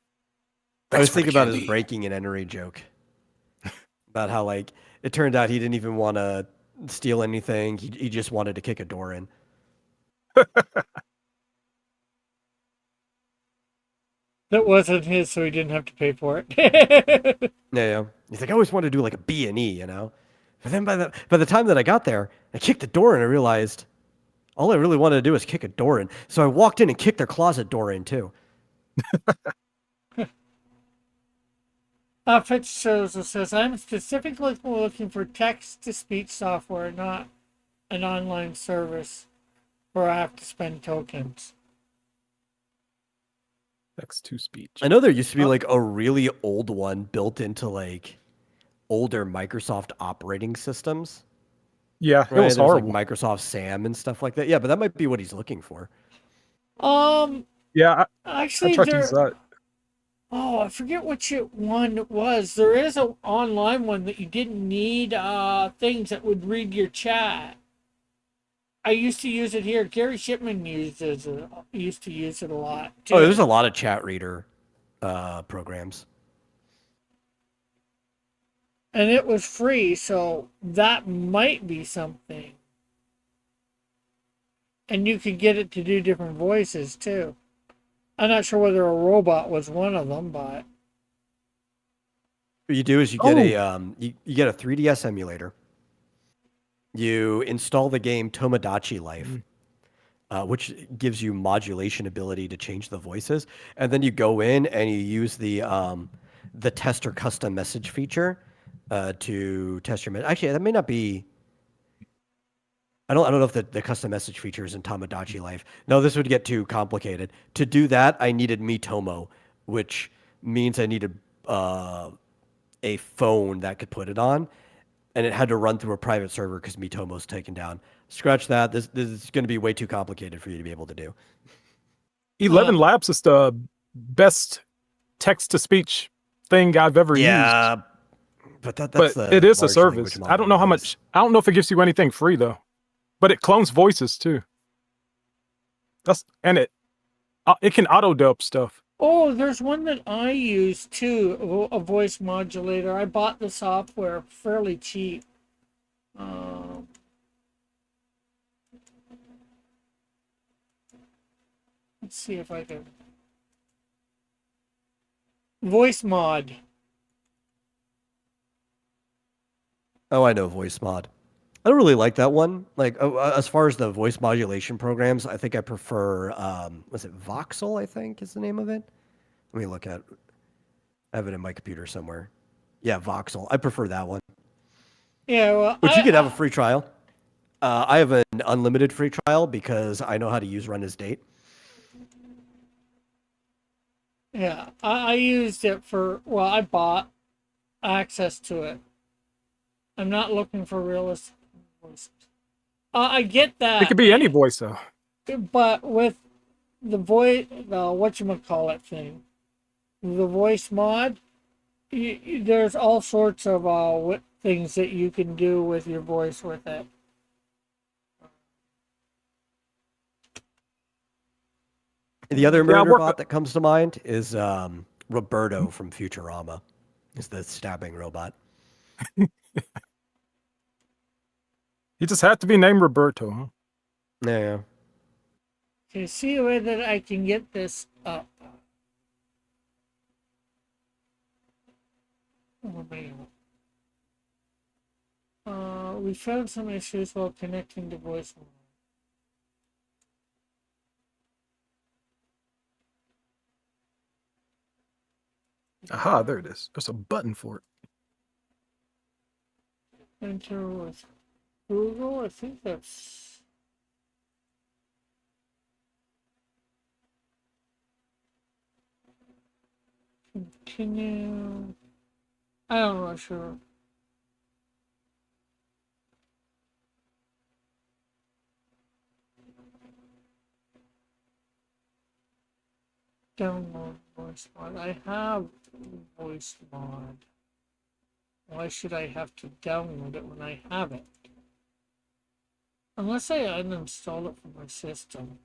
I was thinking about his breaking and entering joke. About how, like, it turned out he didn't even want to steal anything. He just wanted to kick a door in. That wasn't his, so he didn't have to pay for it. Yeah. He's like, I always wanted to do like a B&E, you know? But then by the time that I got there, I kicked the door and I realized all I really wanted to do was kick a door in. So I walked in and kicked their closet door in too. Fitzgerald says, I'm specifically looking for text-to-speech software, not an online service where I have to spend tokens. Text to speech. I know there used to be like a really old one built into like older Microsoft operating systems. Yeah, Right? it was There's, horrible. like Microsoft SAM and stuff like that. Yeah, but that might be what he's looking for. Yeah, I Actually, tried to use that. Oh, I forget which one it was. There is a online one that you didn't need things that would read your chat. I used to use it here. Gary Shipman used to use it a lot too. Oh, there's a lot of chat reader programs. And it was free, so that might be something. And you could get it to do different voices too. I'm not sure whether a robot was one of them, but What you do is you get you get a 3DS emulator. You install the game Tomodachi Life, which gives you modulation ability to change the voices, and then you go in and you use the tester custom message feature to test your message. Actually, that may not be. I don't know if the custom message feature is in Tomodachi Life. No, this would get too complicated. To do that, I needed Miitomo, which means I needed a phone that could put it on, and it had to run through a private server because Miitomo's taken down. Scratch that. This is going to be way too complicated for you to be able to do. 11 Labs is the best text to speech thing I've ever used. But that's But it is a service. I don't know how much. I don't know if it gives you anything free though. But it clones voices too. It can auto dub stuff. oh, there's one that I use too, a voice modulator. I bought the software fairly cheap. Let's see if I can. Voice Mod. Oh, I know Voice Mod. I don't really like that one. Like as far as the voice modulation programs, I think I prefer was it Voxel, I think is the name of it. Let me look at I have it in my computer somewhere. Yeah, Voxel. I prefer that one. Yeah, well, But you could have a free trial. I have an unlimited free trial because I know how to use Run as Date. Yeah, I used it for, well, I bought access to it. I'm not looking for realistic voices. I get that. It could be any voice though. But with the voice, the whatchamacallit thing, the voice mod, there's all sorts of things that you can do with your voice with it. The other murder bot that comes to mind is Roberto from Futurama. Is the stabbing robot. He just had to be named Roberto, huh? Yeah. Okay, see a way that I can get this up. Oh, man. We found some issues while connecting to voice. Aha, there it is. There's a button for it. Enter with Google. I think that's. Continue. I don't know, sure. Download voice mod. I have voice mod. Why should I have to download it when I have it? Unless I uninstall it from my system.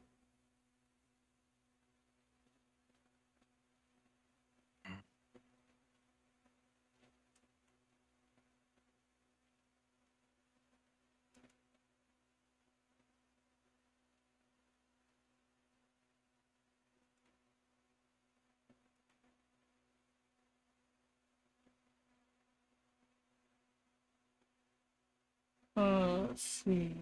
Let's see.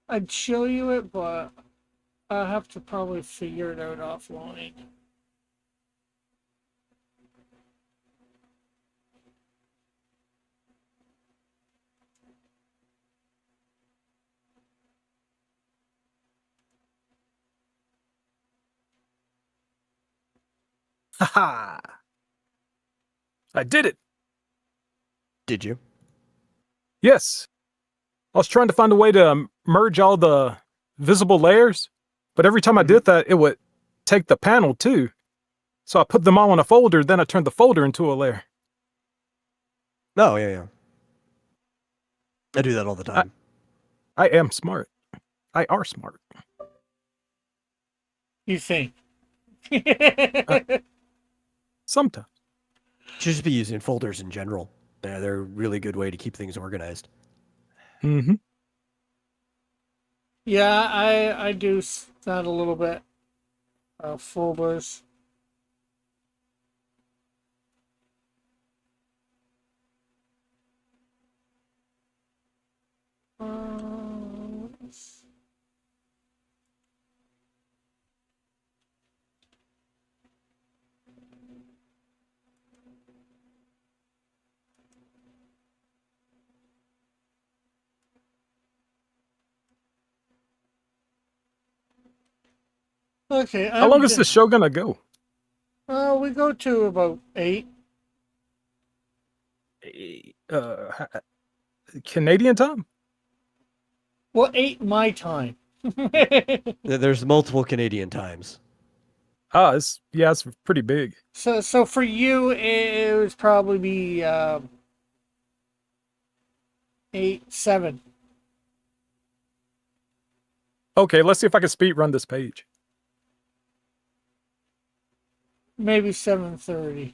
I'd show you it, but I have to probably figure it out offline. Haha. I did it. Did you? Yes. I was trying to find a way to merge all the visible layers, but every time I did that, it would take the panel too. So I put them all in a folder, then I turned the folder into a layer. No, yeah. I do that all the time. I am smart. I are smart. You think? Sometimes. Should just be using folders in general. They're a really good way to keep things organized. Mm-hmm. Yeah, I do that a little bit. Folders. Let's- Okay, How long is this show gonna go? We go to about 8. Uh, Canadian time? Well, 8 my time. There's multiple Canadian times. It's pretty big. So for you, it would probably be 8, 7. Okay, let's see if I can speed run this page. Maybe 7:30.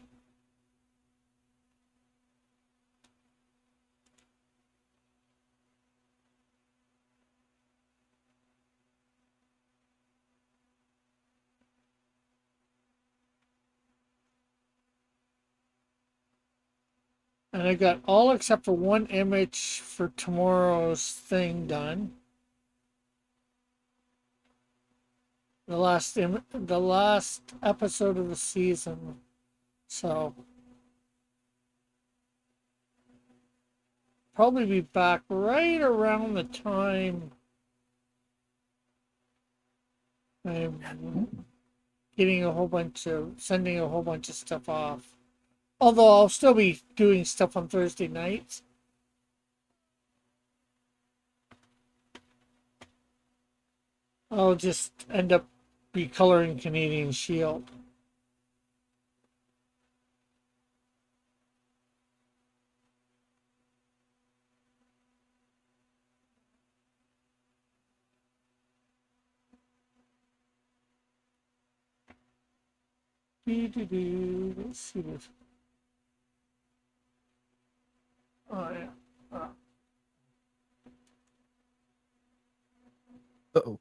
And I got all except for one image for tomorrow's thing done. The last episode of the season. So probably be back right around the time I'm sending a whole bunch of stuff off. Although I'll still be doing stuff on Thursday nights. I'll just end up recoloring Canadian Shield. Let's see this. Oh yeah. Uh-oh.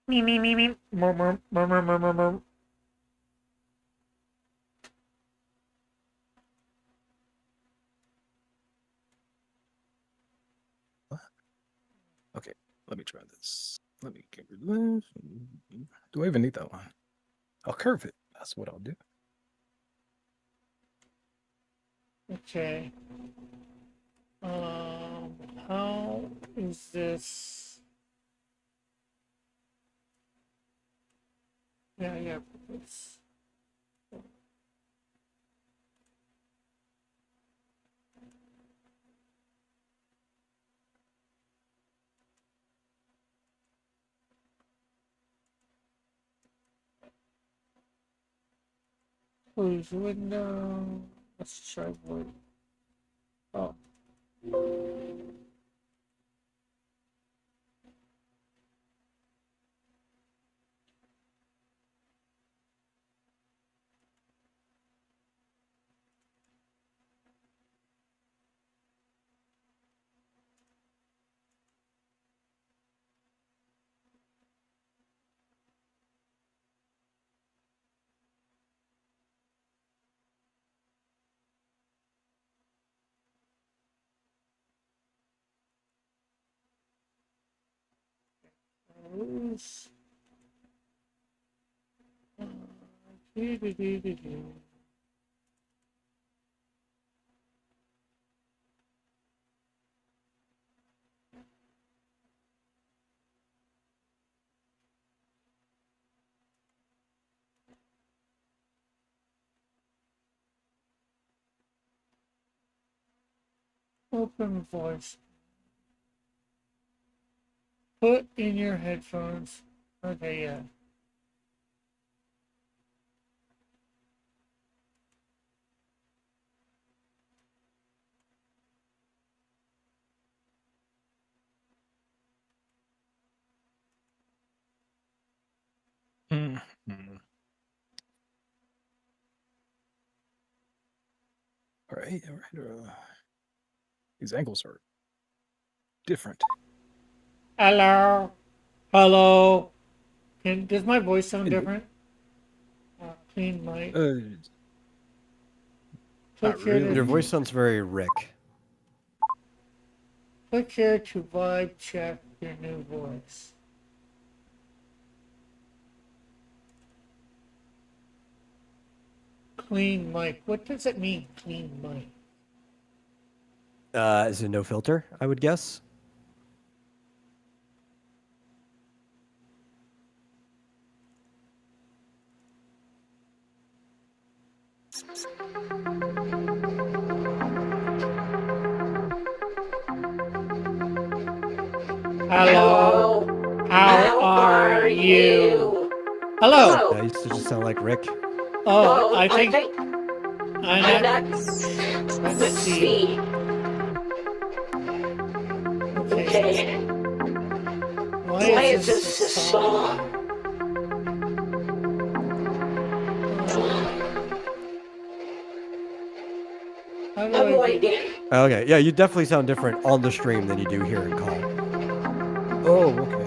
Me. Murmur. Okay, let me try this. Let me get rid of this. Do I even need that line? I'll curve it. That's what I'll do. Okay. How is this? Yeah. It's... Close window. Let's try what. Oh. Close. Do. Open voice. Put in your headphones. Okay, yeah. Mhm. All right, all right. These angles are different. Hello. Hello. Does my voice sound Hello. different? Clean mic. Not Click here really. Your to voice sounds very Rick. click here to vibe check your new voice. Clean mic. What does it mean, clean mic? Is it no filter? I would guess. Hello. How are you? Hello. I used to just sound like Rick. Oh, I think I'm not. Let's see. Okay. Why is this a song? How do I do? Okay, yeah, you definitely sound different on the stream than you do here in call. Oh, okay.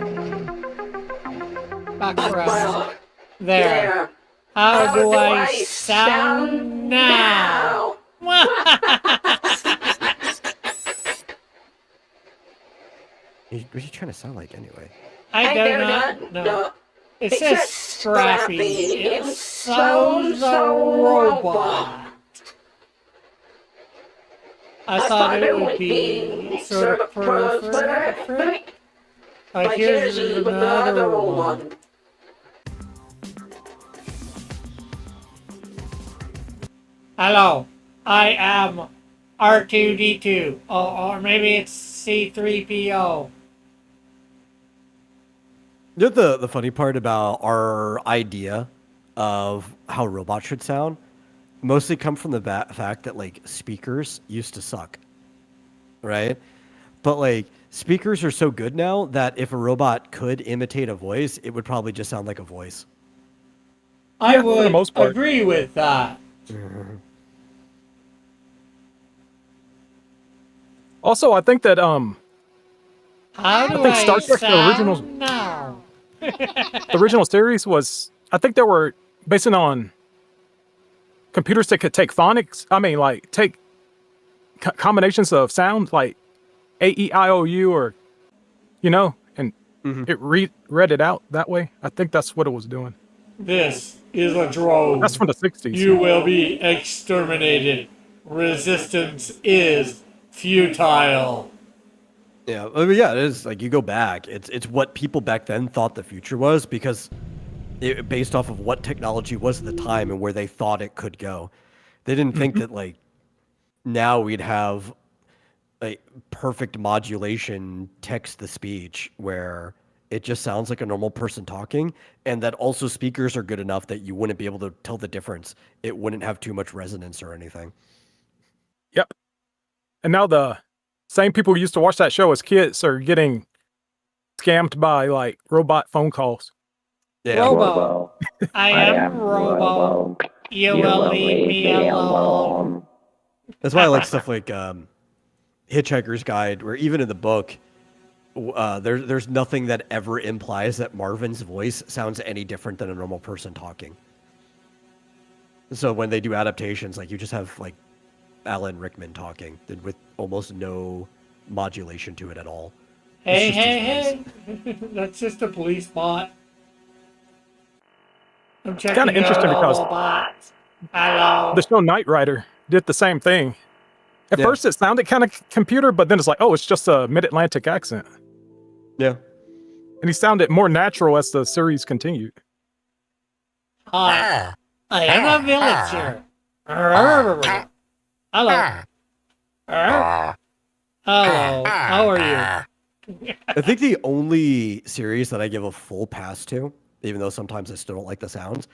Background. There. How do I sound now? What are you trying to sound like anyway? I do not know. It says Strappy. It sounds a robot. I thought it would be sort of perfect. Here's another one. Hello, I am R2D2, or maybe it's C3PO. You know the funny part about our idea of how robots should sound mostly come from the fact that like speakers used to suck, right? But like speakers are so good now that if a robot could imitate a voice, it would probably just sound like a voice. I Yeah, for the would most part. agree with that. Also, I think that How do think Star Trek, the sound original- now? the original series was, I think they were basing on computers that could take phonics. I mean, like take combinations of sound, like A-E-I-O-U, or and it read it out that way. I think that's what it was doing. This is a drone. That's from the 60s. You will be exterminated. Resistance is futile. Yeah, I mean, yeah, it is like you go back. It's what people back then thought the future was because based off of what technology was at the time and where they thought it could go. They didn't think that like now we'd have a perfect modulation text to speech where it just sounds like a normal person talking, and that also speakers are good enough that you wouldn't be able to tell the difference. It wouldn't have too much resonance or anything. Yep. And now the same people who used to watch that show as kids are getting scammed by like robot phone calls. Yeah. Robo. I am Robo. You will leave me alone. That's why I like stuff like Hitchhiker's Guide, where even in the book, there's nothing that ever implies that Marvin's voice sounds any different than a normal person talking. So when they do adaptations, like you just have like Alan Rickman talking with almost no modulation to it at all. Hey, It's just his hey, hey. That's just a police bot. I'm checking kinda interesting out because- all bots. Hello. The show Knight Rider did the same thing. At Yeah. first, it sounded kind of computer, but then it's like, oh, it's just a mid-Atlantic accent. Yeah. And he sounded more natural as the series continued. Hi. I am a villager. Hello. Hello. How are you? I think the only series that I give a full pass to, even though sometimes I still don't like the sounds,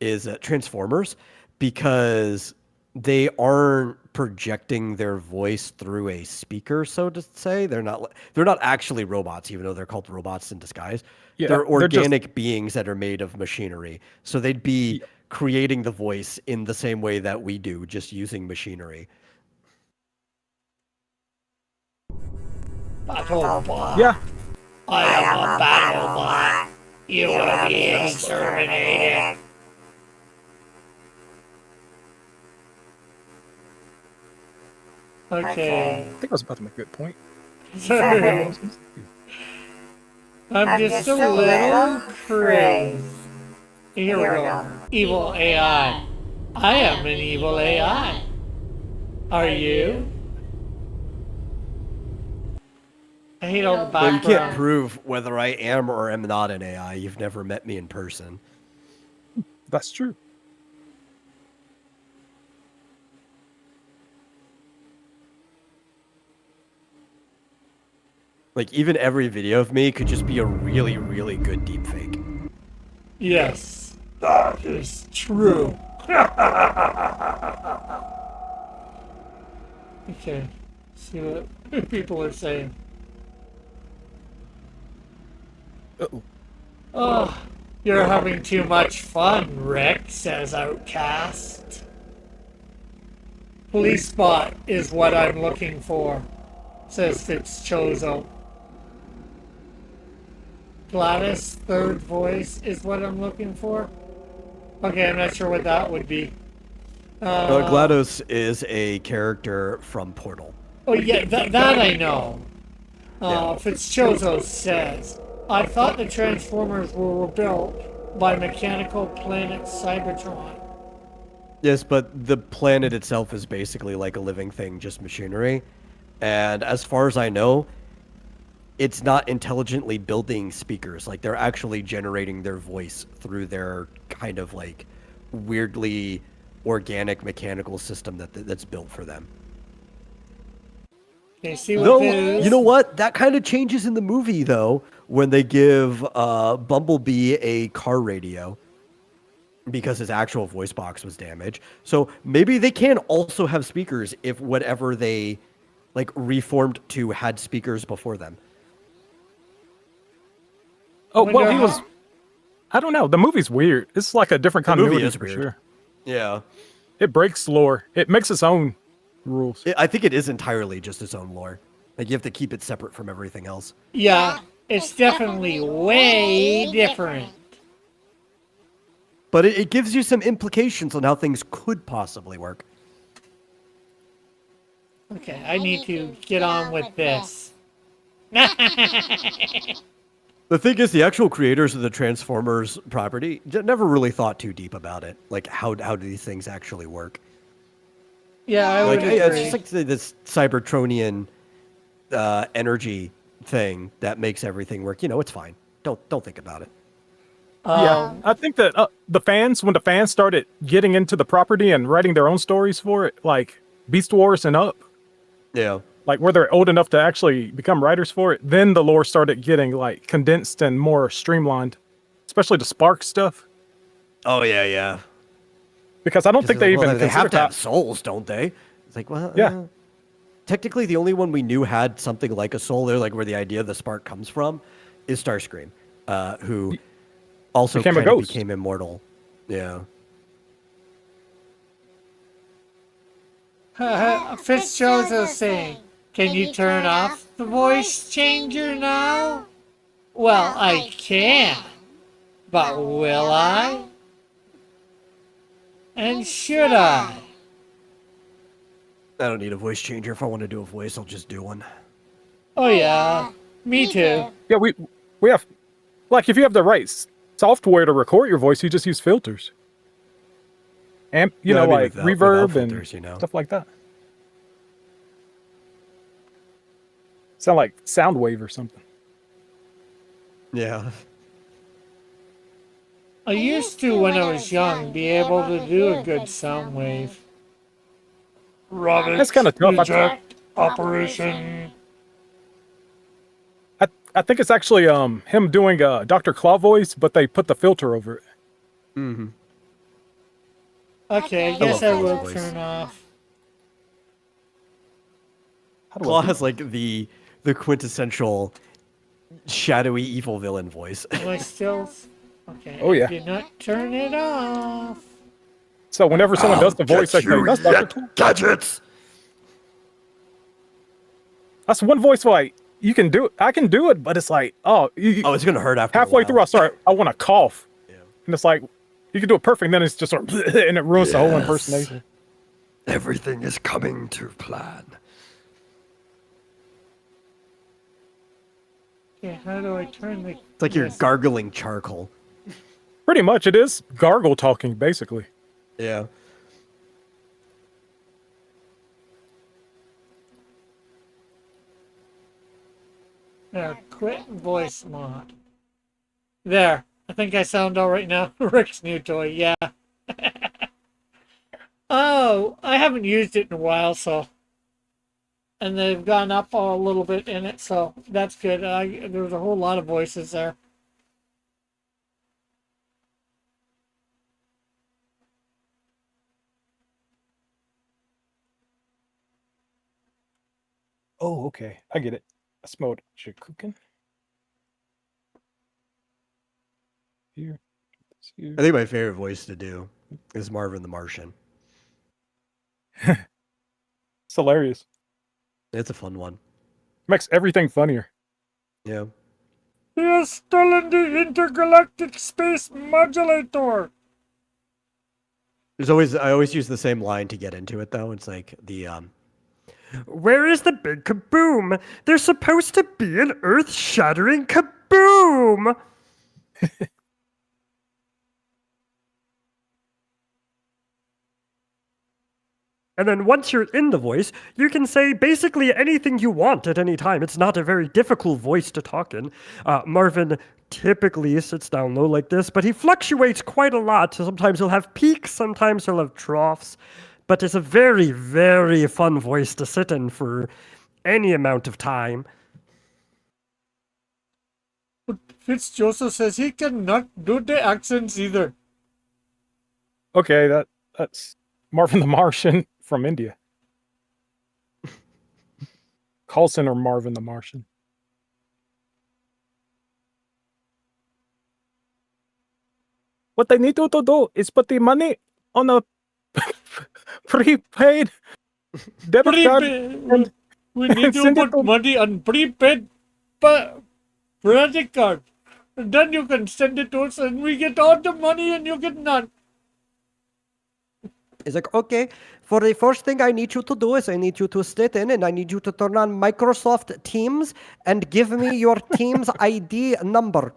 is Transformers, because they aren't projecting their voice through a speaker, so to say. They're not actually robots, even though they're called robots in disguise. Yeah, They're they're just- organic beings that are made of machinery. So they'd be Yeah. creating the voice in the same way that we do, just using machinery. Battlebot. Yeah, I am a Battlebot. You will be exterminated. Okay. I think I was about to make a good point. I'm just a little crazy. Here we go. Evil AI. I am an evil AI. Are you? I hate all the But you background. can't prove whether I am or am not an AI. You've never met me in person. That's true. Like, even every video of me could just be a really, really good deepfake. Yes, that is true. Okay, see what people are saying. Uh-oh. Oh, you're having too much fun, Rick, says Outcast. Police spot is what I'm looking for, says Fitzchozo. Gladys, third voice is what I'm looking for. Okay, I'm not sure what that would be. GLaDOS is a character from Portal. Oh yeah, that I know. Yeah. Fitzchozo says, I thought the Transformers were built by mechanical planet Cybertron. Yes, but the planet itself is basically like a living thing, just machinery. And as far as I know, it's not intelligently building speakers. Like, they're actually generating their voice through their kind of like weirdly organic mechanical system that's built for them. Okay, see what Though, this? you know what? That kind of changes in the movie, though, when they give Bumblebee a car radio because his actual voice box was damaged. So maybe they can also have speakers if whatever they like reformed to had speakers before them. Oh, Wonder well, he how- was. I don't know. The movie's weird. It's like a different The movie continuity is for weird. sure. Yeah. It breaks lore. It makes its own rules. I think it is entirely just its own lore. Like, you have to keep it separate from everything else. Yeah, it's definitely way different. But it gives you some implications on how things could possibly work. Okay, I need to get on with this. The thing is, the actual creators of the Transformers property never really thought too deep about it. Like, how do these things actually work? Yeah, I Like, would yeah, agree. it's just like this Cybertronian energy thing that makes everything work. You know, it's fine. Don't think about it. Yeah, I think that when the fans started getting into the property and writing their own stories for it, like Beast Wars and Up, Yeah. like where they're old enough to actually become writers for it, then the lore started getting like condensed and more streamlined, especially the Spark stuff. Oh yeah, yeah. Because I don't think they Well, even they have considered to have that. souls, don't they? It's like, well, Yeah. technically, the only one we knew had something like a soul there, like where the idea of the spark comes from, is Starscream, who also Became a kind of ghost. became immortal. Yeah. Fitzchozo saying, can you turn off the voice changer now? Well, I can. But will I? And should I? I don't need a voice changer. If I want to do a voice, I'll just do one. Oh yeah, me too. Yeah, we have, like, if you have the right software to record your voice, you just use filters. And, you No, know, I mean like without reverb filters, and you know. stuff like that. Sound like Soundwave or something. Yeah. I used to, when I was young, be able to do a good sound wave. Robert, That's kinda tough. reject. Operation. I think it's actually him doing Dr. Claw voice, but they put the filter over it. Mm-hmm. Okay, I I guess love I will Claw's voice. turn off. How do I Claw do- has like the quintessential shadowy evil villain voice. Am I still? Okay. Oh, yeah. I did not turn it off. So whenever someone does the voice, I say, "That's Dr. Claw." Gadgets. That's one voice like you can do it. I can do it, but it's like, Oh, it's gonna hurt after halfway a through, I while. start. I want to cough, Yeah. and it's like you can do it perfect, then it's just sort of, and it ruins the whole Yes. impersonation. Everything is coming to plan. Okay, how do I turn the? It's like you're gargling charcoal. Pretty much, it is gargle talking, basically. Yeah. Quit voice mod. There. I think I sound all right now. Rick's new toy. Yeah. Oh, I haven't used it in a while, so. And they've gone up a little bit in it, so that's good. There's a whole lot of voices there. Oh, okay, I get it. I smelled cooking. Here, here. I think my favorite voice to do is Marvin the Martian. It's hilarious. It's a fun one. Makes everything funnier. Yeah. He is still in the intergalactic space modulator. I always use the same line to get into it though. It's like where is the big kaboom? There's supposed to be an earth-shattering kaboom. And then once you're in the voice, you can say basically anything you want at any time. It's not a very difficult voice to talk in. Marvin typically sits down low like this, but he fluctuates quite a lot. So sometimes he'll have peaks, sometimes he'll have troughs. But it's a very, very fun voice to sit in for any amount of time. But Fitzjoseph says he cannot do the accents either. Okay, that's Marvin the Martian from India. Call center Marvin the Martian. What they need to do is put the money on a prepaid debit card. We need to Send it put to- money on prepaid credit card. And then you can send it to us and we get all the money and you get none. It's like, okay, for the first thing I need you to do is I need you to sit in and I need you to turn on Microsoft Teams and give me your Teams ID number.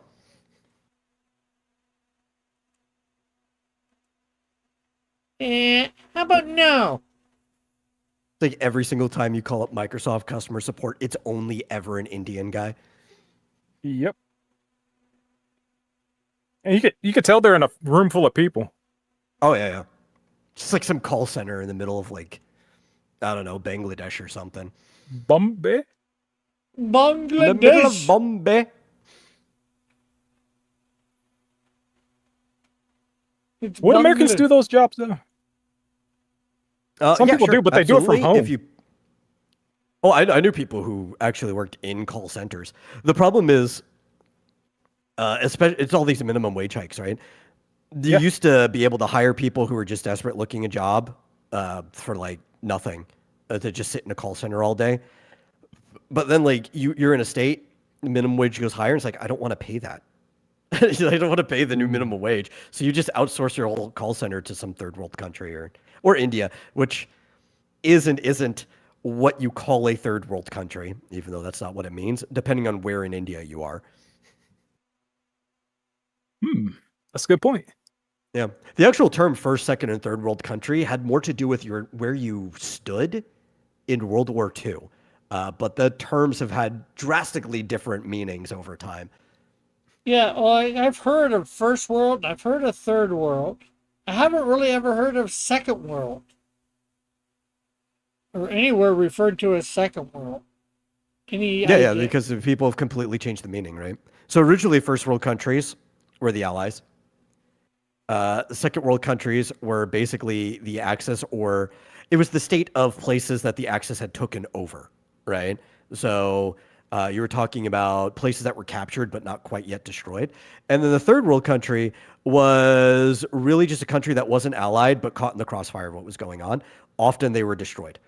How about now? It's like every single time you call up Microsoft customer support, it's only ever an Indian guy. Yep. And you could tell they're in a room full of people. Oh, yeah, yeah. Just like some call center in the middle of like, I don't know, Bangladesh or something. Bombay? In the middle of Bangladesh. Bombay. It's Would Americans Bangladesh. do those jobs though? Some people do, but they do it from home. Oh, I knew people who actually worked in call centers. The problem is, especially it's all these minimum wage hikes, right? You Yeah. used to be able to hire people who were just desperate looking a job for like nothing, to just sit in a call center all day. But then like you're in a state, the minimum wage goes higher. And it's like I don't want to pay that. I don't want to pay the new minimum wage. So you just outsource your whole call center to some third world country or India, which isn't what you call a third world country, even though that's not what it means, depending on where in India you are. That's a good point. Yeah. The actual term first, second, and third world country had more to do with where you stood in World War II. But the terms have had drastically different meanings over time. Yeah, well, I've heard of first world, and I've heard of third world. I haven't really ever heard of second world. or anywhere referred to as second world. Any Yeah, idea? because the people have completely changed the meaning, right? So originally, first world countries were the Allies. Second world countries were basically the Axis, or it was the state of places that the Axis had taken over, right? So you were talking about places that were captured but not quite yet destroyed. And then the third world country was really just a country that wasn't allied but caught in the crossfire of what was going on. Often they were destroyed.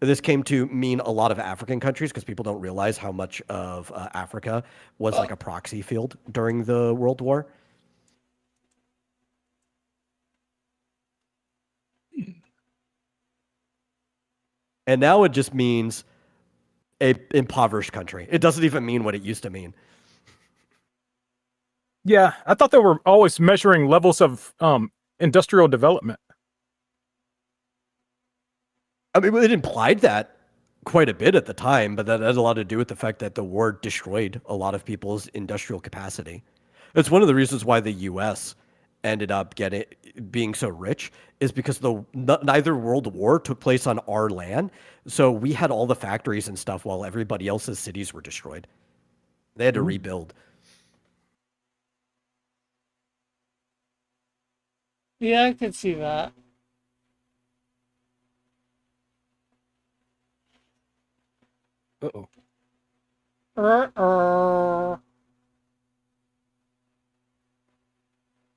This came to mean a lot of African countries because people don't realize how much of Africa was like a proxy field during the World War. And now it just means a impoverished country. It doesn't even mean what it used to mean. Yeah, I thought they were always measuring levels of industrial development. I mean, it implied that quite a bit at the time, but that had a lot to do with the fact that the war destroyed a lot of people's industrial capacity. It's one of the reasons why the U.S. ended up being so rich is because neither World War took place on our land, so we had all the factories and stuff while everybody else's cities were destroyed. They had to rebuild. Yeah, I could see that. Uh-oh.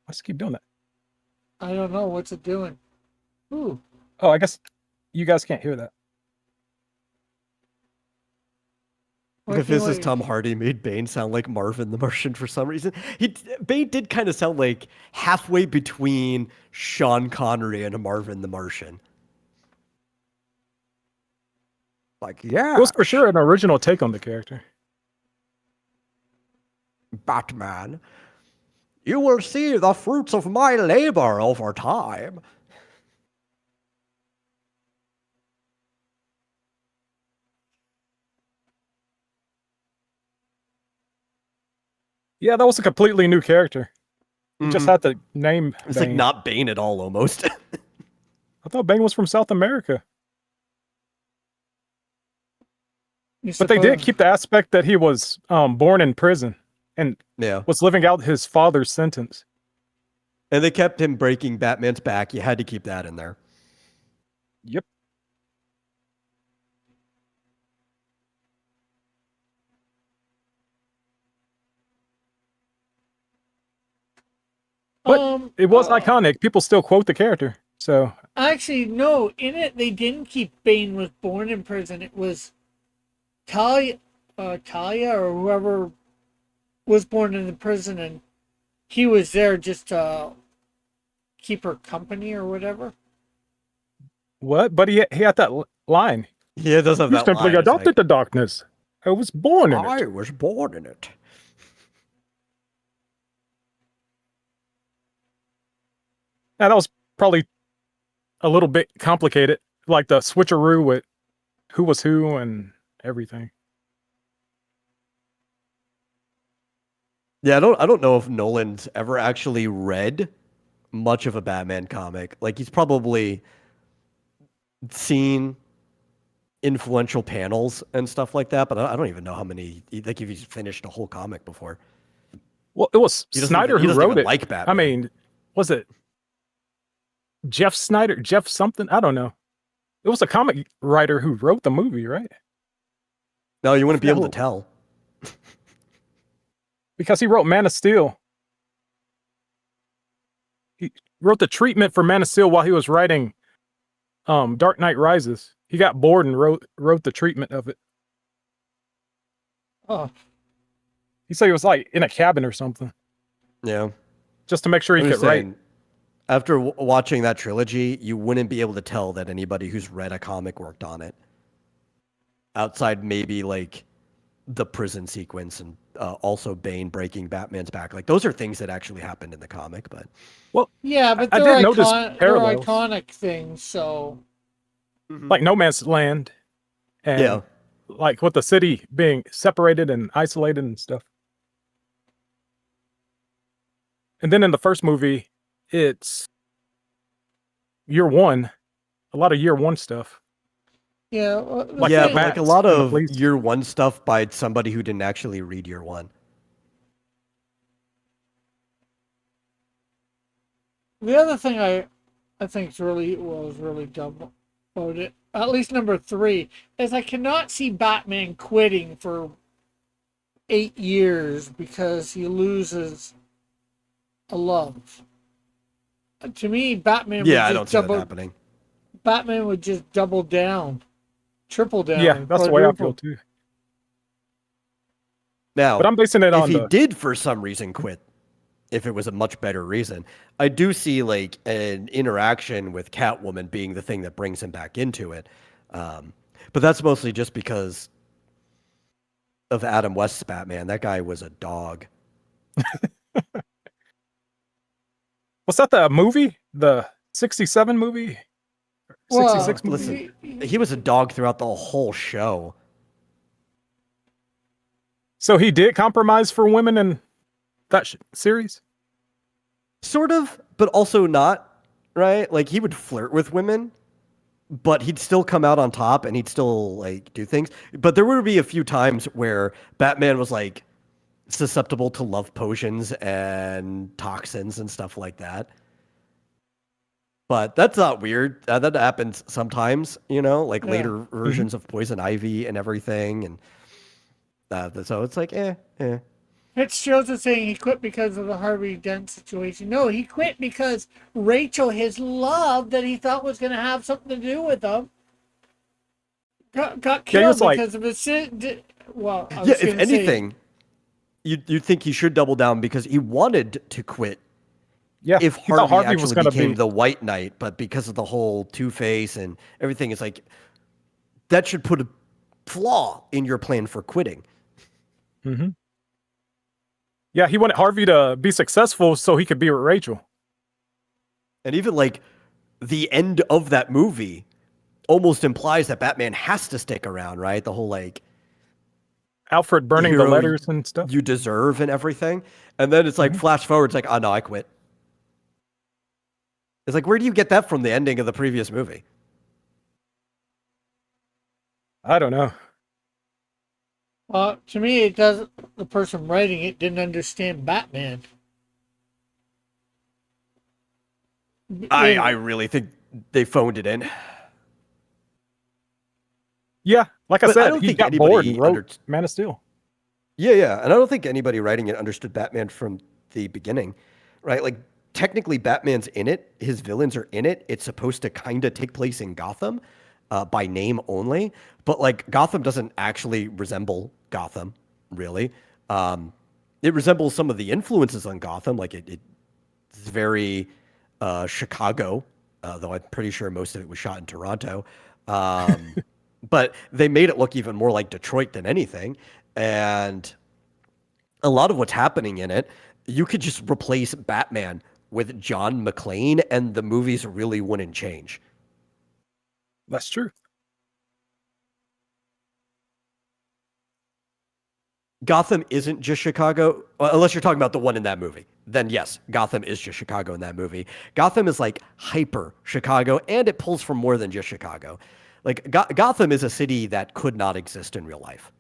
Let's keep doing that. I don't know. What's it doing? Ooh. Oh, I guess you guys can't hear that. If this is Tom Hardy made Bane sound like Marvin the Martian for some reason. Bane did kind of sound like halfway between Sean Connery and Marvin the Martian. Like, yeah. It was for sure an original take on the character. Batman, you will see the fruits of my labor over time. Yeah, that was a completely new character. You just had the name. It's Bane. like not Bane at all, almost. I thought Bane was from South America. But they did keep the aspect that he was born in prison and was living out his father's sentence. And they kept him breaking Batman's back. You had to keep that in there. Yep. But it was iconic. People still quote the character. So actually, no. In it, they didn't keep Bane was born in prison. It was Talia or whoever was born in the prison, and he was there just to keep her company or whatever. What? But he had that line. Yeah, it does have that line. You simply adopted the darkness. I was born in it. I was born in it. Now, that was probably a little bit complicated, like the switcheroo with who was who and everything. Yeah, I don't know if Nolan's ever actually read much of a Batman comic. Like, he's probably seen influential panels and stuff like that, but I don't even know how many, like, if he's finished a whole comic before. Well, it was Snyder who wrote it. Like Batman. I mean, was it Jeff Snyder? Jeff something? I don't know. It was a comic writer who wrote the movie, right? No, you wouldn't be able to tell. Because he wrote Man of Steel. He wrote the treatment for Man of Steel while he was writing Dark Knight Rises. He got bored and wrote the treatment of it. Oh. He said he was like in a cabin or something. Yeah. Just to make sure he could write. After watching that trilogy, you wouldn't be able to tell that anybody who's read a comic worked on it. Outside maybe like the prison sequence and also Bane breaking Batman's back. Like, those are things that actually happened in the comic, but... Well, yeah, but they're iconic things, so... Like No Man's Land. And like with the city being separated and isolated and stuff. And then in the first movie, it's year one. A lot of year one stuff. Yeah, well, the Like yeah, thing- but like a Max lot in the of police. year one stuff by somebody who didn't actually read year one. the other thing I think is really dumb about it, at least number 3, is I cannot see Batman quitting for 8 years because he loses a love. To me, Batman Yeah, I would don't just see that double. happening. Batman would just double down, triple down. Yeah, that's the way I feel quadruple. too. Now, But I'm basing it if on he the did for some reason quit, if it was a much better reason, I do see like an interaction with Catwoman being the thing that brings him back into it. But that's mostly just because of Adam West's Batman. That guy was a dog. was that the movie? The 67 movie? Well, 66 movie? Listen, he was a dog throughout the whole show. So he did compromise for women in that series? Sort of, but also not, right? Like he would flirt with women, but he'd still come out on top and he'd still like do things. But there would be a few times where Batman was like susceptible to love potions and toxins and stuff like that. But that's not weird. That happens sometimes, you know, like Yeah. later versions of Poison Ivy and everything. And so it's like, Fitzgerald saying he quit because of the Harvey Dent situation. No, he quit because Rachel, his love that he thought was going to have something to do with him, got Yeah, he killed was like- because of his sin. Well, I was yeah, if gonna say- anything, you'd think he should double down because he wanted to quit Yeah, if he thought Harvey, Harvey was actually going to became be. the White Knight, but because of the whole Two-Face and everything, it's like that should put a flaw in your plan for quitting. hmm Yeah, he wanted Harvey to be successful so he could be with Rachel. And even like the end of that movie almost implies that Batman has to stick around, right? The whole like Alfred burning the hero letters and stuff. you deserve and everything. And then it's like flash forward, it's like, oh no, I quit. It's like, where do you get that from the ending of the previous movie? I don't know. To me, it does. The person writing it didn't understand Batman. I really think they phoned it in. Yeah, like I But I said, don't he think got bored anybody and wrote under- Man of Steel. Yeah. And I don't think anybody writing it understood Batman from the beginning, right? Like, technically, Batman's in it. His villains are in it. It's supposed to kind of take place in Gotham by name only. But, like, Gotham doesn't actually resemble Gotham, really. It resembles some of the influences on Gotham. Like, it's very Chicago, though I'm pretty sure most of it was shot in Toronto. But they made it look even more like Detroit than anything. And a lot of what's happening in it, you could just replace Batman with John McClane and the movies really wouldn't change. That's true. Gotham isn't just Chicago, unless you're talking about the one in that movie. Then yes, Gotham is just Chicago in that movie. Gotham is like hyper Chicago, and it pulls from more than just Chicago. Like Gotham is a city that could not exist in real life.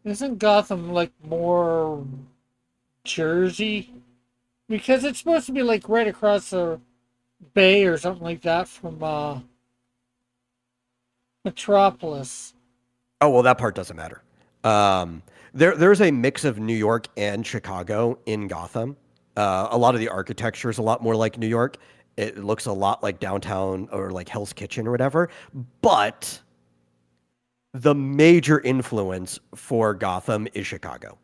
Isn't Gotham like more Jersey? Because it's supposed to be like right across the bay or something like that from Metropolis. Oh, well, that part doesn't matter. There's a mix of New York and Chicago in Gotham. A lot of the architecture is a lot more like New York. It looks a lot like downtown or like Hell's Kitchen or whatever. But the major influence for Gotham is Chicago,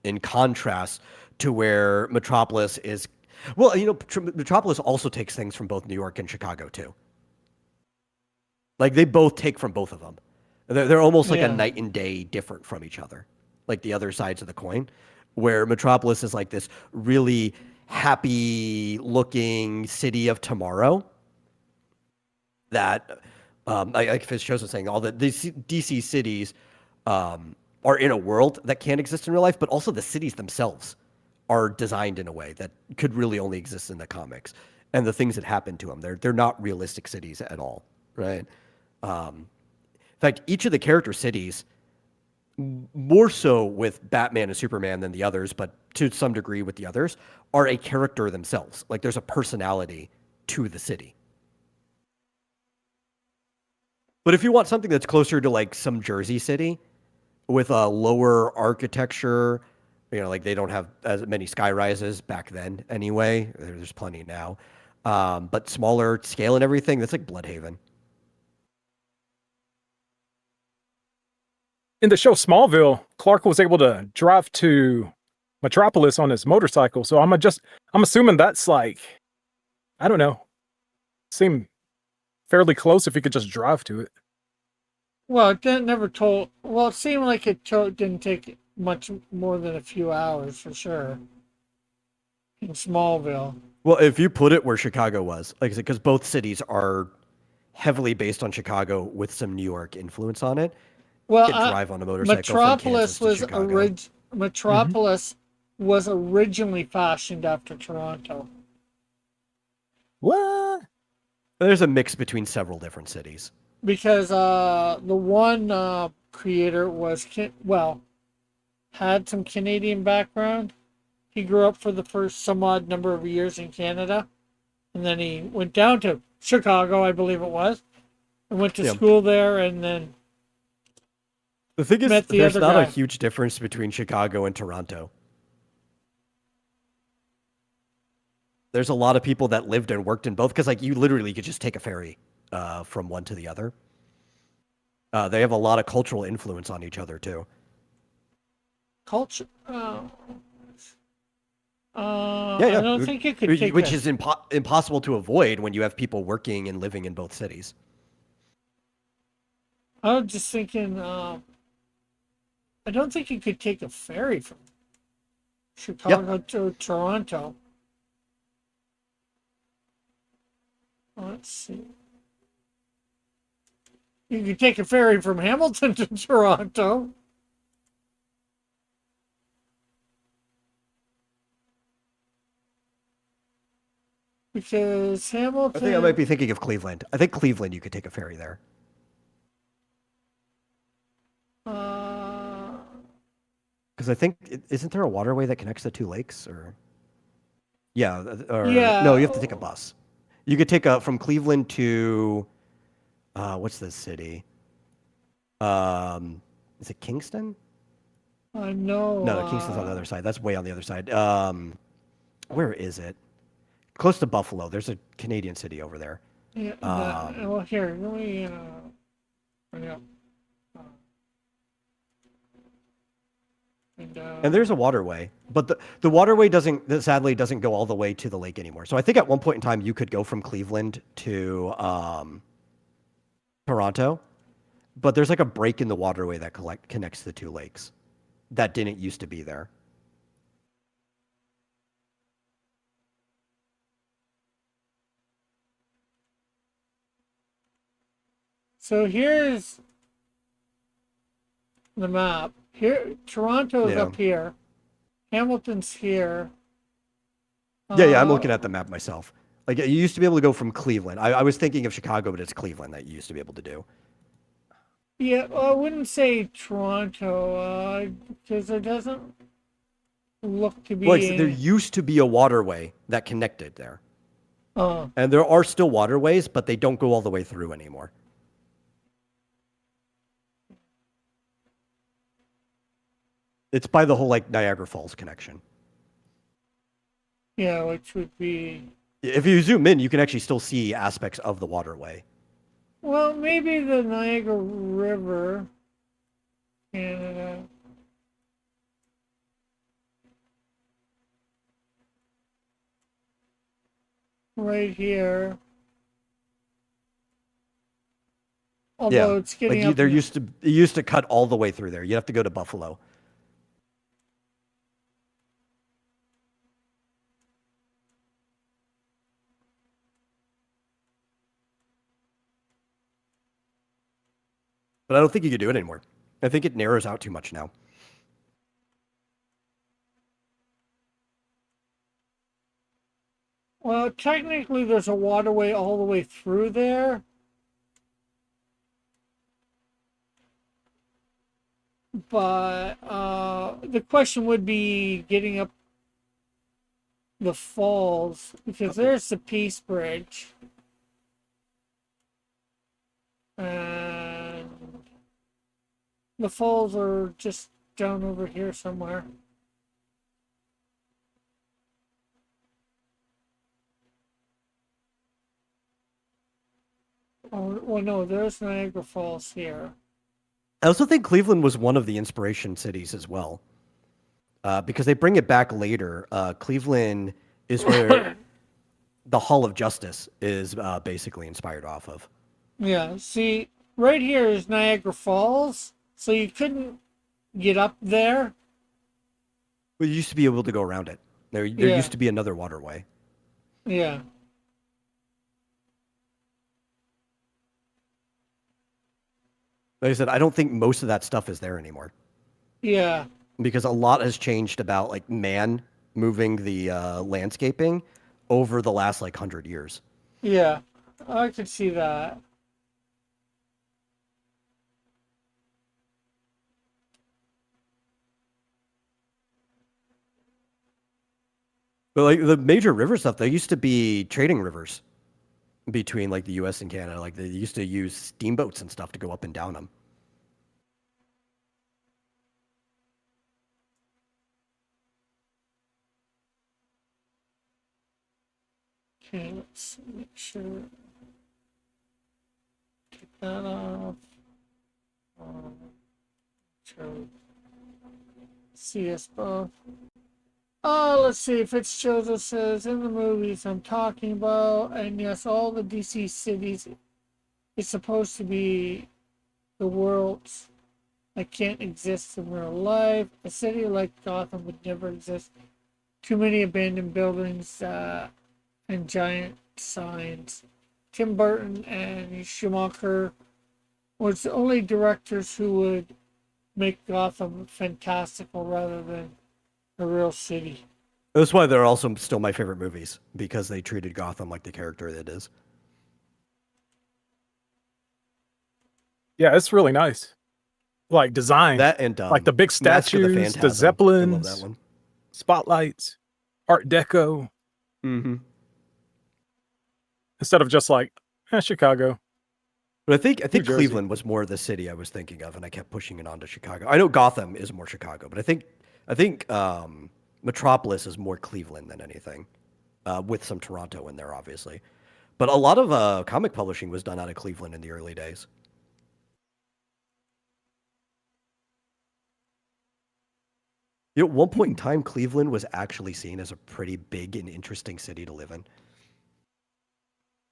in contrast to where Metropolis is. Well, you know, Metropolis also takes things from both New York and Chicago too. Like they both take from both of them. They're almost like a Yeah. night and day different from each other, like the other sides of the coin, where Metropolis is like this really happy looking city of tomorrow that, like Fitzgerald was saying, all the DC cities are in a world that can't exist in real life, but also the cities themselves are designed in a way that could really only exist in the comics. And the things that happen to them, they're not realistic cities at all, right? fact, each of the character cities, more so with Batman and Superman than the others, but to some degree with the others, are a character themselves. Like there's a personality to the city. But if you want something that's closer to like some Jersey city with a lower architecture, like they don't have as many sky rises back then anyway. There's plenty now. But smaller scale and everything, that's like Bloodhaven. In the show Smallville, Clark was able to drive to Metropolis on his motorcycle. So I'm assuming that's like, I don't know, seem fairly close if he could just drive to it. Well, it never told. Well, it seemed like it didn't take much more than a few hours for sure. In Smallville. Well, if you put it where Chicago was, like I said, because both cities are heavily based on Chicago with some New York influence on it. Well, you could drive on a motorcycle Metropolis from Kansas to Chicago. Metropolis was originally fashioned after Toronto. What? There's a mix between several different cities. Because the one creator was had some Canadian background. He grew up for the first some odd number of years in Canada, and then he went down to Chicago, I believe it was, and went to school there, and then the thing is, met the there's other not guy. a huge difference between Chicago and Toronto. There's a lot of people that lived and worked in both because, like, you literally could just take a ferry from one to the other. They have a lot of cultural influence on each other too. Culture. Yeah. I don't think you could take which is impossible to avoid when you have people working and living in both cities. I was just thinking. I don't think you could take a ferry from Chicago to Toronto. Let's see. You could take a ferry from Hamilton to Toronto. Because Hamilton. I think I might be thinking of Cleveland. I think Cleveland, you could take a ferry there. Because I think, isn't there a waterway that connects the two lakes? Or no, you have to take a bus. You could take from Cleveland to, what's this city? Is it Kingston? No. No, Kingston's on the other side. That's way on the other side. Where is it? Close to Buffalo. There's a Canadian city over there. Yeah. Well, here, let me. And there's a waterway, but the waterway sadly doesn't go all the way to the lake anymore. So I think at one point in time you could go from Cleveland to Toronto, but there's like a break in the waterway that connects the two lakes that didn't used to be there. So here's the map. Here, Toronto's up here. Hamilton's here. Yeah, I'm looking at the map myself. Like, you used to be able to go from Cleveland. I was thinking of Chicago, but it's Cleveland that you used to be able to do. Yeah, well, I wouldn't say Toronto, because there doesn't look to be. Well, there used to be a waterway that connected there. And there are still waterways, but they don't go all the way through anymore. It's by the whole, like, Niagara Falls connection. Yeah, which would be. If you zoom in, you can actually still see aspects of the waterway. Well, maybe the Niagara River, Canada. Right here. Although it's getting up. It used to cut all the way through there. You have to go to Buffalo. But I don't think you can do it anymore. I think it narrows out too much now. Well, technically there's a waterway all the way through there. but the question would be getting up the falls, because there's the Peace Bridge, and the falls are just down over here somewhere. Oh, well, no, there's Niagara Falls here. I also think Cleveland was one of the inspiration cities as well, because they bring it back later. Cleveland is where the Hall of Justice is basically inspired off of. Yeah, see, right here is Niagara Falls, so you couldn't get up there. Well, you used to be able to go around it. There Yeah. used to be another waterway. Yeah. Like I said, I don't think most of that stuff is there anymore Yeah. because a lot has changed about like man moving the landscaping over the last like 100 years. Yeah. I could see that. But like the major river stuff, there used to be trading rivers between like the U.S. and Canada. Like they used to use steamboats and stuff to go up and down them. Okay, let's make sure. Take that off. Sure. See us both. Let's see. Fitzgerald says in the movies I'm talking about, and yes, all the DC cities is supposed to be the world's that can't exist in real life. A city like Gotham would never exist. Too many abandoned buildings and giant signs. Tim Burton and Schumacher was the only directors who would make Gotham fantastical rather than a real city. That's why they're also still my favorite movies because they treated Gotham like the character it is. Yeah, it's really nice. Like design, That and like the big Mask of the statues, the Phantasm. I love Zeppelins, that one. spotlights, Art Deco, Mm-hmm. instead of just like Chicago. But I think Jersey. Cleveland was more the city I was thinking of, and I kept pushing it onto Chicago. I know Gotham is more Chicago, but I think Metropolis is more Cleveland than anything, with some Toronto in there, obviously. But a lot of comic publishing was done out of Cleveland in the early days. You know, at one point in time, Cleveland was actually seen as a pretty big and interesting city to live in.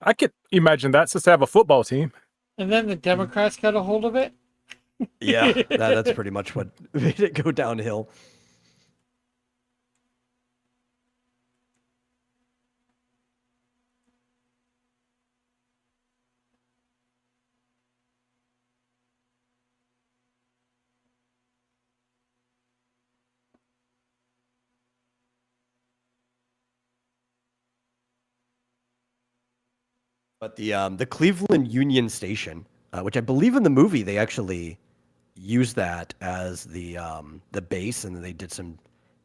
I could imagine that since they have a football team. And then the Democrats got a hold of it. Yeah, that's pretty much what made it go downhill. But the Cleveland Union Station, which I believe in the movie they actually used that as the base, and then they did some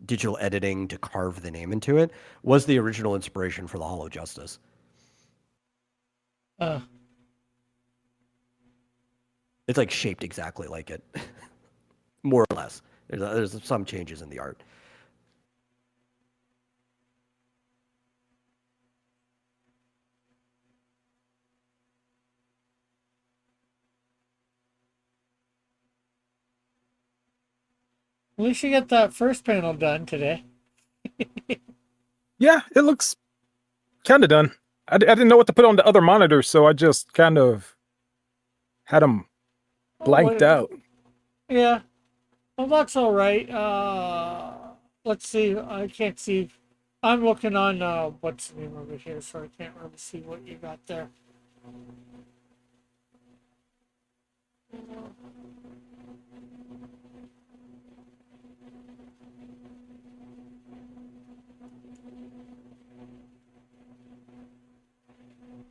digital editing to carve the name into it, was the original inspiration for the Hall of Justice. It's like shaped exactly like it, more or less. There's some changes in the art. At least you got that first panel done today. Yeah, it looks kind of done. I didn't know what to put on the other monitors, so I just kind of had them blanked out. Yeah. Well, that's all right. Let's see. I can't see. I'm looking on what's the name over here, so I can't really see what you got there.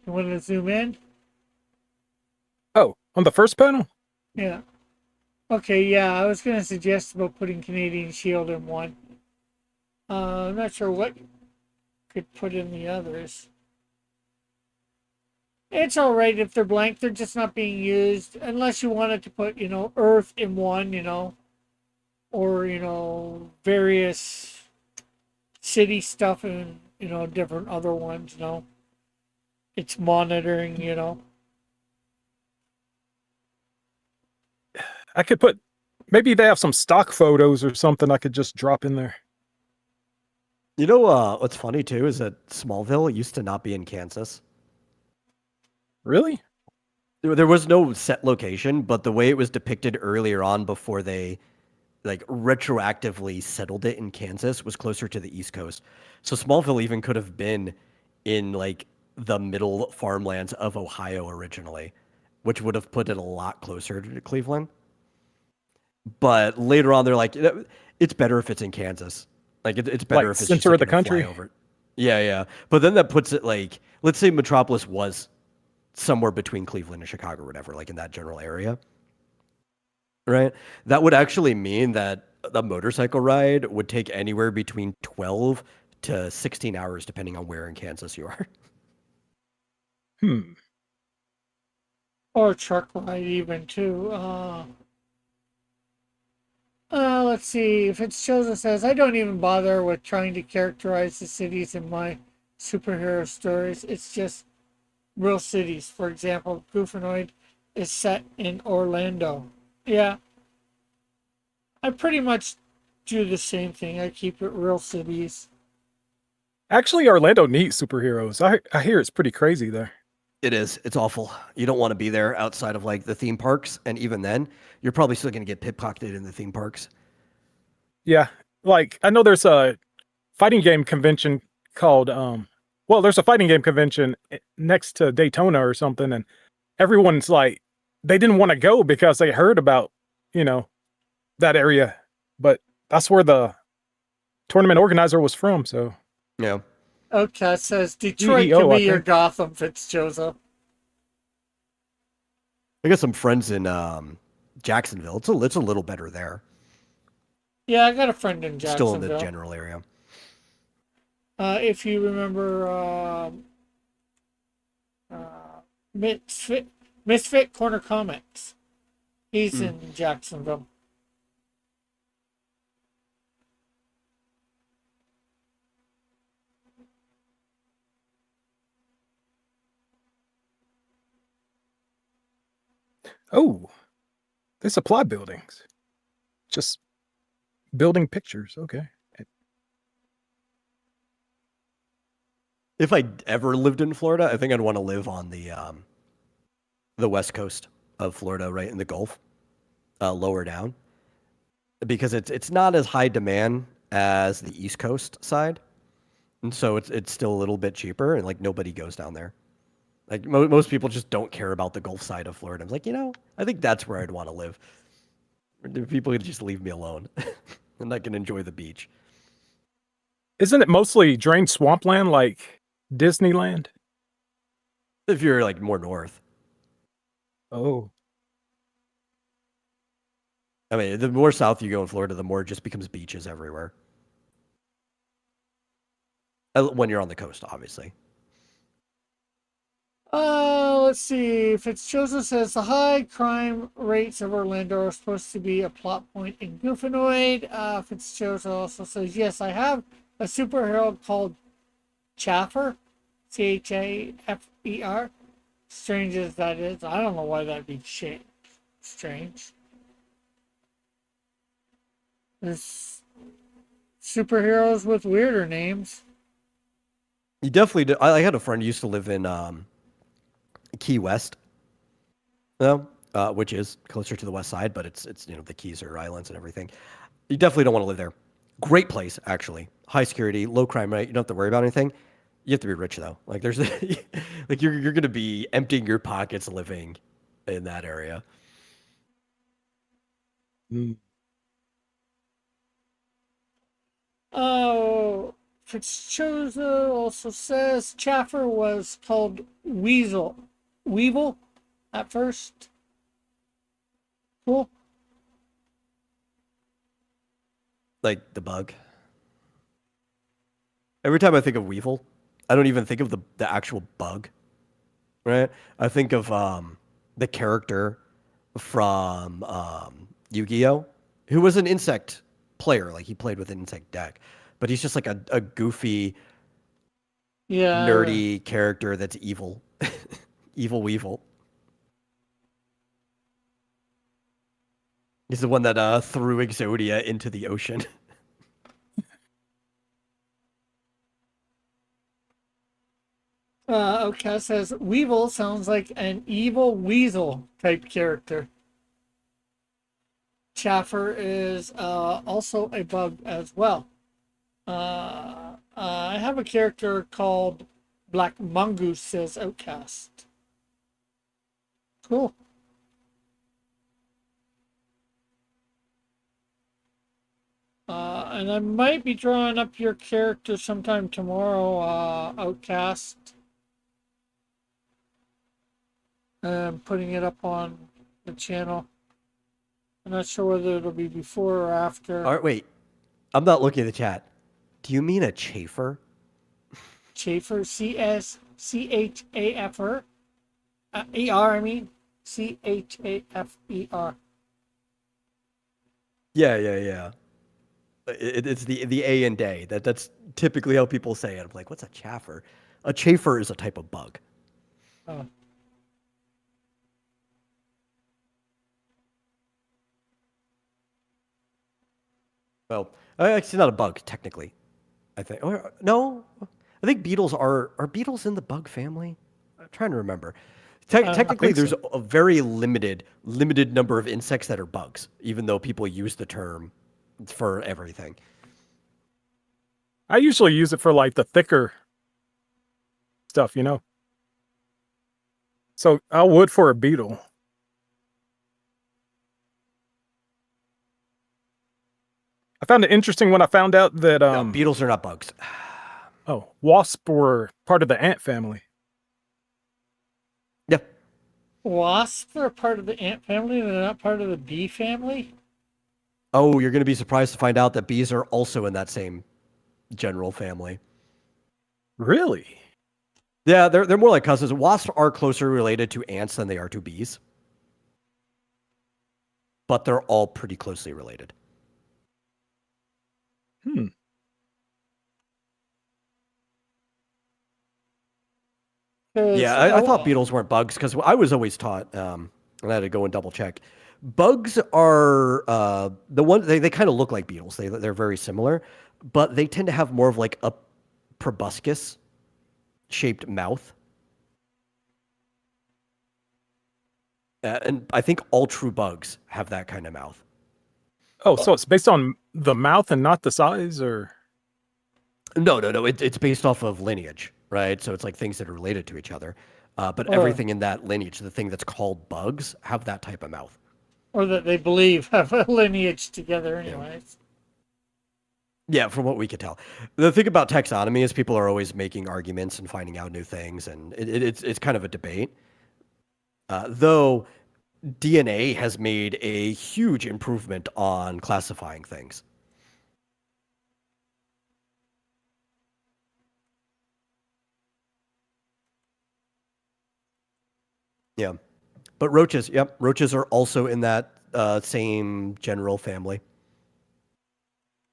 You want to zoom in? Oh, on the first panel? Yeah. Okay, yeah, I was gonna suggest about putting Canadian Shield in one. I'm not sure what could put in the others. It's all right if they're blank; they're just not being used, unless you wanted to put, Earth in one, or various city stuff in, different other ones. It's monitoring. I could put maybe they have some stock photos or something I could just drop in there. You know what's funny too is that Smallville used to not be in Kansas. Really? There was no set location, but the way it was depicted earlier on before they like retroactively settled it in Kansas was closer to the East Coast. So Smallville even could have been in like the middle farmlands of Ohio originally, which would have put it a lot closer to Cleveland. But later on, they're like, it's better if it's in Kansas. Like it's better Like if it's center just of like the in a country? flyover. Yeah, yeah. But then that puts it like, let's say Metropolis was somewhere between Cleveland and Chicago or whatever, like in that general area. Right? That would actually mean that the motorcycle ride would take anywhere between 12 to 16 hours, depending on where in Kansas you are. Or a truck ride even too. Let's see. If it's Chosen says, I don't even bother with trying to characterize the cities in my superhero stories. It's just real cities. For example, Goofanoid is set in Orlando. Yeah, I pretty much do the same thing. I keep it real cities. Actually, Orlando needs superheroes. I hear it's pretty crazy there. It is. It's awful. You don't want to be there outside of like the theme parks, and even then, you're probably still going to get pickpocketed in the theme parks. Yeah, like I know there's a fighting game convention called well, there's a fighting game convention next to Daytona or something, and everyone's like they didn't want to go because they heard about, you know, that area, but that's where the tournament organizer was from, so Yeah. Okay, says Detroit GEO, can I be your think. Gotham, Fitzjoseph. I got some friends in Jacksonville. It's a little better there. Yeah, I got a friend in Still in the Jacksonville. general area. If you remember, Misfit Corner Comics, he's in Jacksonville. Oh, they supply buildings. Just building pictures. Okay. If I ever lived in Florida, I think I'd want to live on the west coast of Florida, right in the Gulf, lower down, because it's not as high demand as the East Coast side, and so it's still a little bit cheaper, and like nobody goes down there. Like most people just don't care about the Gulf side of Florida. I'm like, I think that's where I'd want to live. People could just leave me alone, and I can enjoy the beach. Isn't it mostly drained swampland like Disneyland? If you're like more north. Oh. I mean, the more south you go in Florida, the more it just becomes beaches everywhere. When you're on the coast, obviously. Let's see. Fitzjoseph says the high crime rates of Orlando are supposed to be a plot point in Goofanoid. Fitzjoseph also says, yes, I have a superhero called Chaffer, Chafer. Strange as that is, I don't know why that'd be strange. There's superheroes with weirder names. You definitely do. I had a friend who used to live in Key West, which is closer to the west side, but it's the Keys are islands and everything. You definitely don't want to live there. Great place, actually. High security, low crime rate. You don't have to worry about anything. You have to be rich though. Like there's like you're gonna be emptying your pockets living in that area. Oh, Fitzjoseph also says Chaffer was called Weevil at first. Cool. Like the bug. Every time I think of Weevil, I don't even think of the actual bug, right? I think of the character from Yu-Gi-Oh, who was an insect player. Like he played with an insect deck, but he's just like a goofy, Yeah. nerdy character that's evil, evil Weevil. He's the one that threw Exodia into the ocean. Outcast says Weevil sounds like an evil weasel type character. Chaffer is also a bug as well. I have a character called Black Mongoose, says Outcast. Cool. And I might be drawing up your character sometime tomorrow, Outcast. And putting it up on the channel. I'm not sure whether it'll be before or after. All right, wait. I'm not looking at the chat. Do you mean a chafer? Chafer, C-S-C-H-A-F-R. E-R, I mean. C-H-A-F-E-R. Yeah. It's the A and day. That's typically how people say it. I'm like, what's a chafer? A chafer is a type of bug. Oh. Well, actually, not a bug technically. I think. Or, no, I think beetles are beetles in the bug family. I'm trying to remember. Technically, think there's so. a very limited number of insects that are bugs, even though people use the term for everything. I usually use it for like the thicker stuff, you know. So I would for a beetle. I found it interesting when I found out that No, beetles are not bugs. wasps were part of the ant family. Yeah. Wasps are part of the ant family, they're not part of the bee family? Oh, you're going to be surprised to find out that bees are also in that same general family. Really? Yeah, they're more like cousins. Wasps are closer related to ants than they are to bees, but they're all pretty closely related. Yeah, I thought beetles weren't bugs because I was always taught, and I had to go and double check. Bugs are the one they kind of look like beetles. They're very similar, but they tend to have more of like a proboscis shaped mouth. And I think all true bugs have that kind of mouth. Oh, so it's based on the mouth and not the size, or? No. It's based off of lineage, right? So it's like things that are related to each other. But everything in that lineage, the thing that's called bugs, have that type of mouth. Or that they believe have a lineage together anyways. Yeah, from what we could tell. The thing about taxonomy is people are always making arguments and finding out new things, and it's kind of a debate. Though DNA has made a huge improvement on classifying things. Yeah. But roaches, yep, roaches are also in that same general family.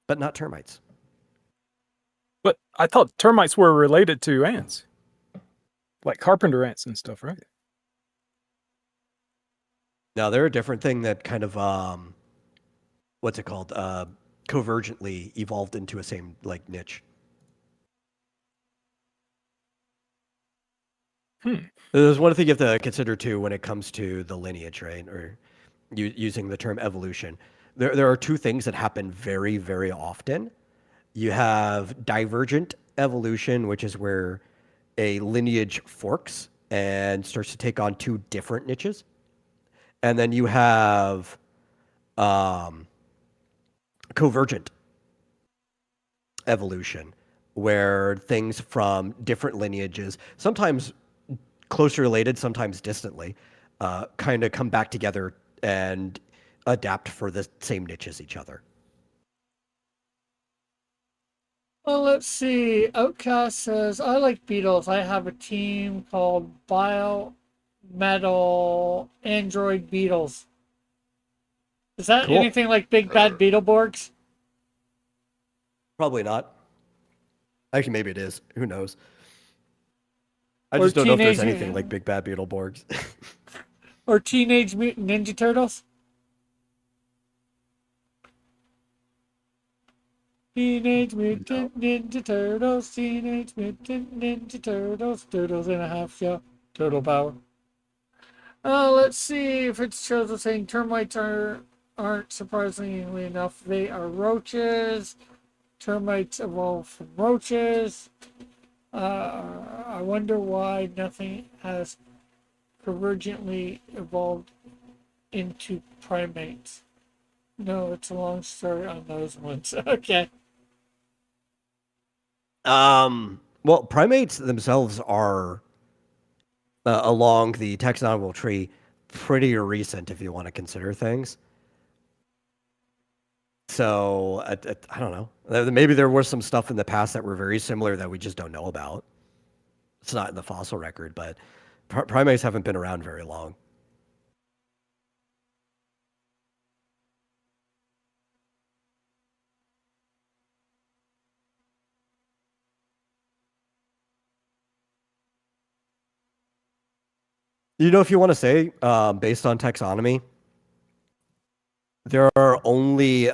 But not termites. But I thought termites were related to ants, like carpenter ants and stuff, right? Now they're a different thing that kind of what's it called? Convergently evolved into a same like niche. There's one thing you have to consider too when it comes to the lineage, right? Or using the term evolution. There are two things that happen very, very often. You have divergent evolution, which is where a lineage forks and starts to take on two different niches. And then you have convergent evolution, where things from different lineages, sometimes closely related, sometimes distantly, kind of come back together and adapt for the same niche as each other. Well, let's see. Outcast says, I like beetles. I have a team called Bio Metal Android Beetles. Is that Cool. anything like Big Bad Beetleborgs? Probably not. Actually, maybe it is. Who knows? I Or just don't know if there's Teenage anything like Big Bad Beetleborgs. Or Teenage Mutant Ninja Turtles? Teenage Mutant Ninja Turtles, Teenage Mutant Ninja Turtles, Turtles in a Half Shell, Turtle Power. Let's see if it's shows us saying termites aren't surprisingly enough. They are roaches. Termites evolved from roaches. I wonder why nothing has convergently evolved into primates. No, it's a long story on those ones. Okay. Well, primates themselves are along the taxonomical tree pretty recent, if you want to consider things. So I don't know. Maybe there was some stuff in the past that were very similar that we just don't know about. It's not in the fossil record, but primates haven't been around very long. You know, if you want to say, based on taxonomy, there are only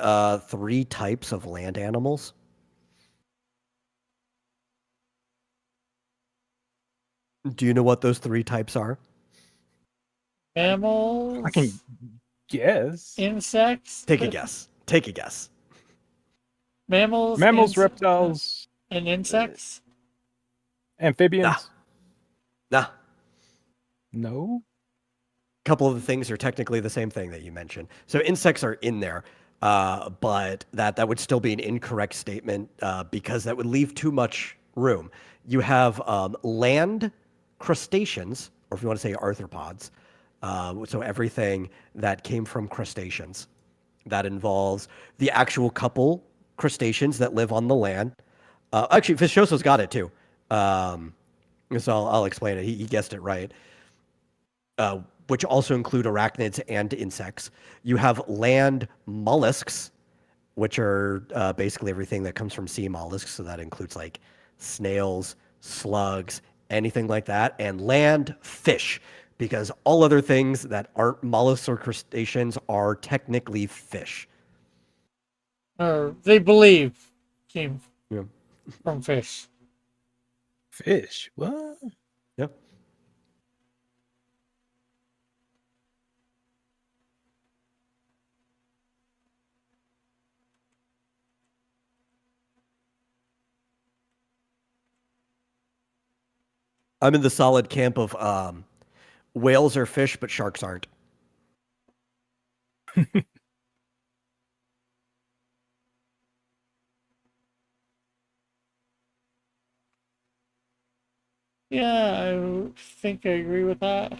3 types of land animals. Do you know what those 3 types are? Mammals. I can guess. Insects. Take a guess. Take a guess. Mammals. Mammals, reptiles, and insects. amphibians. Nah. No. A couple of the things are technically the same thing that you mentioned. So insects are in there, but that would still be an incorrect statement because that would leave too much room. You have land crustaceans, or if you want to say arthropods, so everything that came from crustaceans. That involves the actual couple crustaceans that live on the land. Actually, Fishoso's got it too. So I'll explain it. He guessed it right. Which also include arachnids and insects. You have land mollusks, which are basically everything that comes from sea mollusks. So that includes like snails, slugs, anything like that, and land fish, because all other things that aren't mollusks or crustaceans are technically fish. Or they believe came Yeah. from fish. Fish. What? Yep. I'm in the solid camp of whales are fish, but sharks aren't. Yeah, I think I agree with that.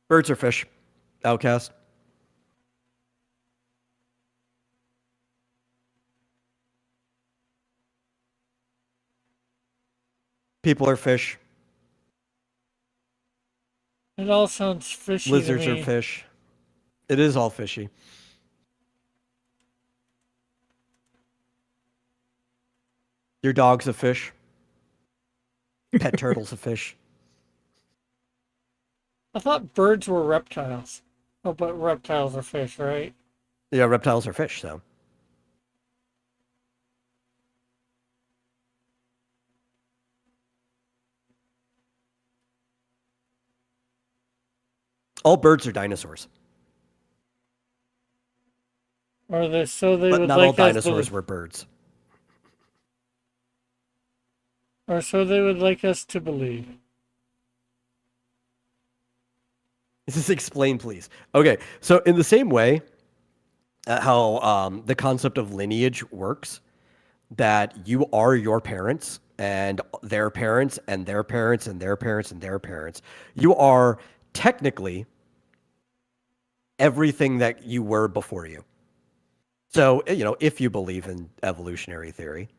Birds are fish. Outcast. People are fish. It all sounds fishy Lizards to are me. fish. It is all fishy. Your dog's a fish. Pet turtle's a fish. I thought birds were reptiles. Oh, but reptiles are fish, right? Yeah, reptiles are fish, though. All birds are dinosaurs. Or they so they But would not all like us dinosaurs believe, were birds. or so they would like us to believe. Just explain, please. Okay, so in the same way how the concept of lineage works, that you are your parents and their parents and their parents and their parents and their parents, you are technically everything that you were before you. So, if you believe in evolutionary theory,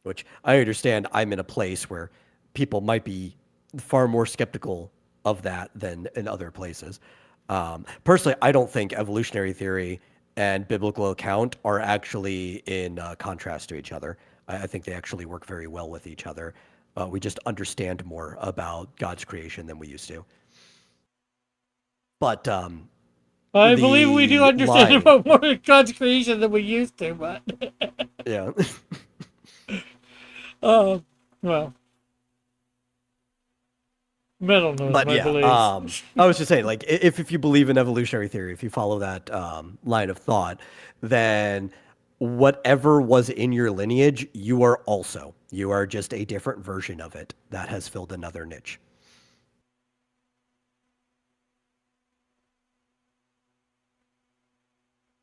which I understand I'm in a place where people might be far more skeptical of that than in other places. Personally, I don't think evolutionary theory and biblical account are actually in contrast to each other. I think they actually work very well with each other. We just understand more about God's creation than we used to. But I believe we do the understand line, about more God's creation than we used to, but yeah. well, metal knows But my yeah, beliefs. I was just saying, like, if you believe in evolutionary theory, if you follow that line of thought, then whatever was in your lineage, you are also. You are just a different version of it that has filled another niche.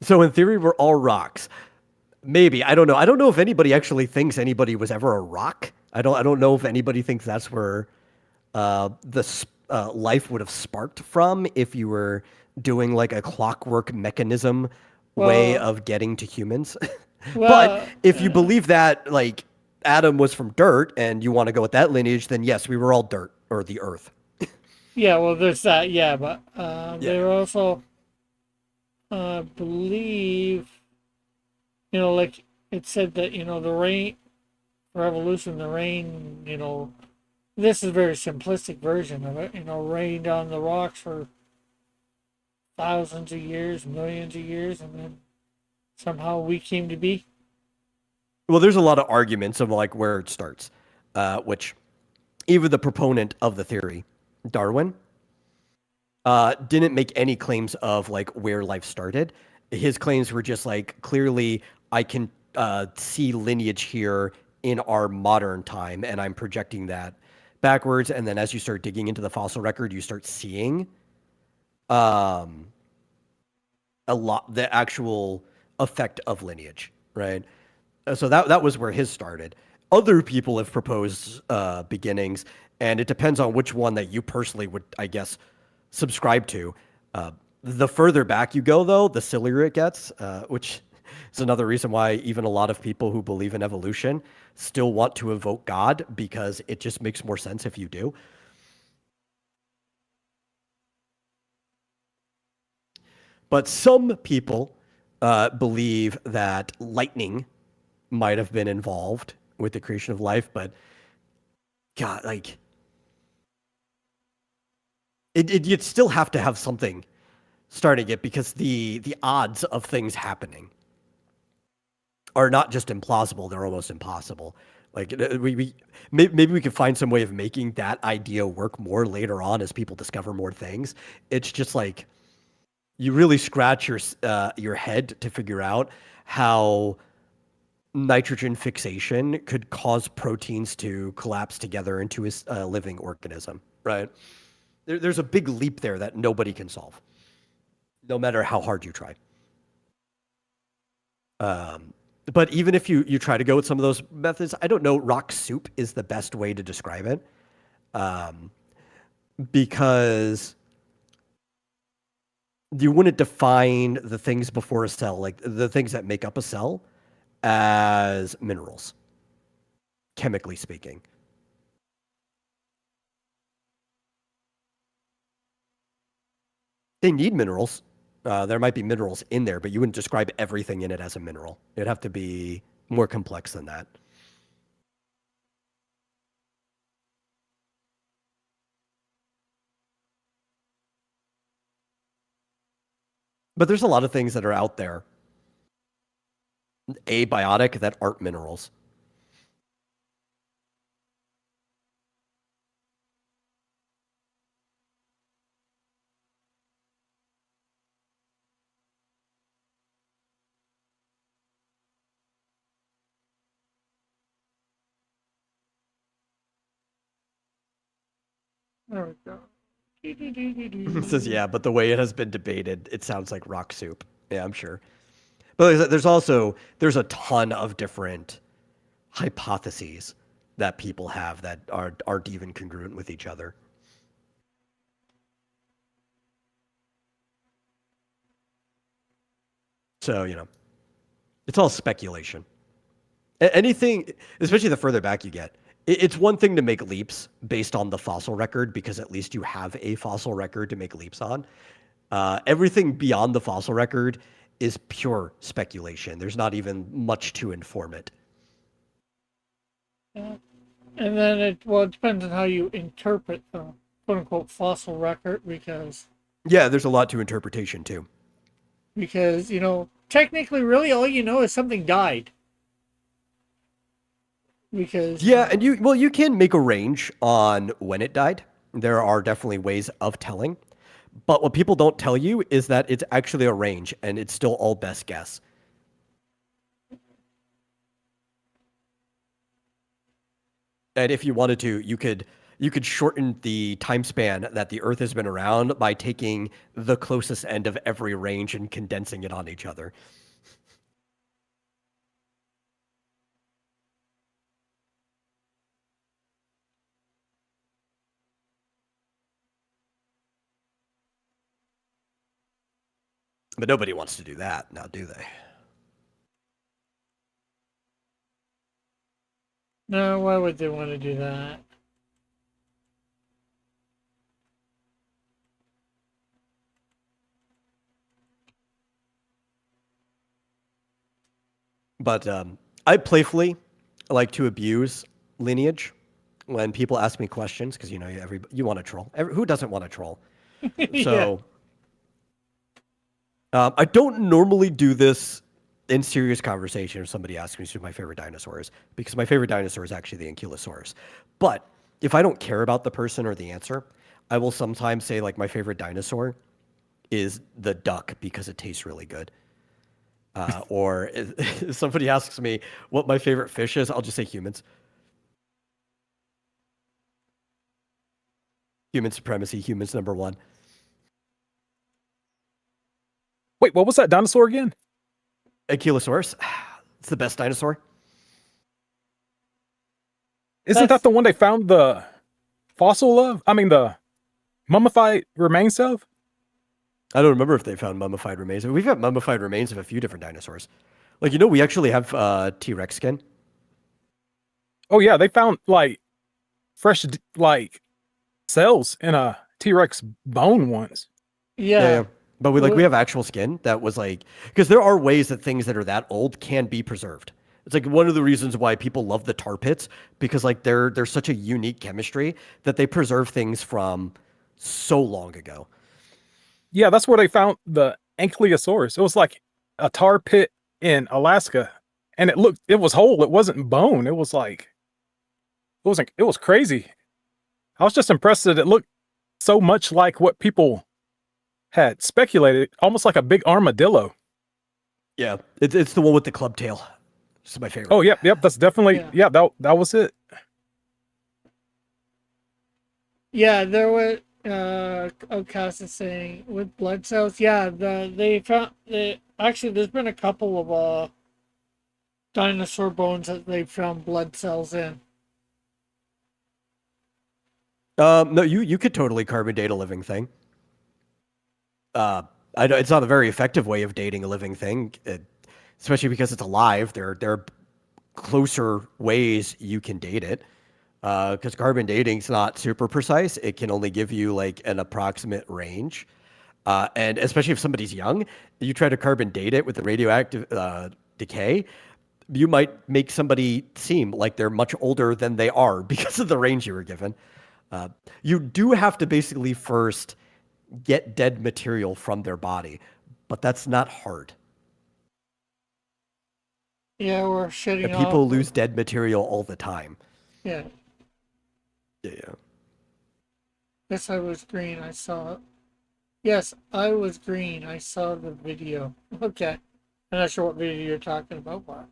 So in theory, we're all rocks. Maybe, I don't know. I don't know if anybody actually thinks anybody was ever a rock. I don't know if anybody thinks that's where life would have sparked from if you were doing like a clockwork mechanism way Well, of getting to humans. But well, if you believe that like Adam was from dirt and you want to go with that lineage, then yes, we were all dirt or the earth. yeah, well, there's that, yeah, but Yeah. they also believe, like it said that, the rain, revolution, the rain, this is a very simplistic version of it, rained on the rocks for thousands of years, millions of years, and then somehow we came to be. Well, there's a lot of arguments of like where it starts, which even the proponent of the theory, Darwin, didn't make any claims of like where life started. His claims were just like clearly I can see lineage here in our modern time, and I'm projecting that backwards. And then as you start digging into the fossil record, you start seeing um, a lot the actual effect of lineage, right? So that was where his started. Other people have proposed beginnings, and it depends on which one that you personally would, I guess, subscribe to. The further back you go, though, the sillier it gets, which is another reason why even a lot of people who believe in evolution still want to evoke God, because it just makes more sense if you do. But some people believe that lightning might have been involved with the creation of life, but God, like you'd still have to have something starting it, because the odds of things happening are not just implausible; they're almost impossible. Like maybe we could find some way of making that idea work more later on as people discover more things. It's just like you really scratch your head to figure out how nitrogen fixation could cause proteins to collapse together into a living organism, right? There's a big leap there that nobody can solve, no matter how hard you try. But even if you try to go with some of those methods, I don't know, rock soup is the best way to describe it, because you wouldn't define the things before a cell, like the things that make up a cell, as minerals, chemically speaking. They need minerals. There might be minerals in there, but you wouldn't describe everything in it as a mineral. It'd have to be more complex than that. But there's a lot of things that are out there, abiotic, that aren't minerals. There we go. It says, yeah, but the way it has been debated, it sounds like rock soup. Yeah, I'm sure. But there's a ton of different hypotheses that people have that aren't even congruent with each other. So, It's all speculation. Anything, especially the further back you get, it's one thing to make leaps based on the fossil record because at least you have a fossil record to make leaps on. Everything beyond the fossil record is pure speculation. There's not even much to inform it. And then it depends on how you interpret the quote unquote fossil record because Yeah, there's a lot to interpretation too. Technically really all you know is something died. Because Yeah, and you can make a range on when it died. There are definitely ways of telling. But what people don't tell you is that it's actually a range and it's still all best guess. And if you wanted to, you could shorten the time span that the Earth has been around by taking the closest end of every range and condensing it on each other. But nobody wants to do that now, do they? no, why would they want to do that? But I playfully like to abuse lineage when people ask me questions because you want to troll. Who doesn't want to troll? So I don't normally do this in serious conversation if somebody asks me who my favorite dinosaur is because my favorite dinosaur is actually the Ankylosaurus. But if I don't care about the person or the answer, I will sometimes say like my favorite dinosaur is the duck because it tastes really good. Or if somebody asks me what my favorite fish is, I'll just say humans. Human supremacy, humans number one. Wait, what was that dinosaur again? Ankylosaurus. It's the best dinosaur. Isn't that the one they found the fossil of? I mean, the mummified remains of? I don't remember if they found mummified remains. We've got mummified remains of a few different dinosaurs. Like, we actually have T-Rex skin. Oh yeah, they found like fresh cells in a T-Rex bone once. Yeah. But we have actual skin that was like, because there are ways that things that are that old can be preserved. It's like one of the reasons why people love the tar pits because like they're such a unique chemistry that they preserve things from so long ago. Yeah, that's where they found the Ankylosaurus. It was like a tar pit in Alaska, and it was whole. It wasn't bone. It was crazy. I was just impressed that it looked so much like what people had speculated, almost like a big armadillo. Yeah, it's the one with the club tail. It's my favorite. Oh, yep, that's definitely that was it. Yeah, there was Ocas is saying with blood cells. Yeah, they found actually there's been a couple of dinosaur bones that they found blood cells in. No, you could totally carbon date a living thing. I know it's not a very effective way of dating a living thing, especially because it's alive. There are closer ways you can date it. Because carbon dating's not super precise. It can only give you like an approximate range. And especially if somebody's young, you try to carbon date it with the radioactive decay, you might make somebody seem like they're much older than they are because of the range you were given. You do have to basically first get dead material from their body, but that's not hard. Yeah, we're shitting And off. people lose dead material all the time. Yeah. Yeah. Yes, I was green. I saw it. Yes, I was green. I saw the video. Okay. I'm not sure what video you're talking about, but.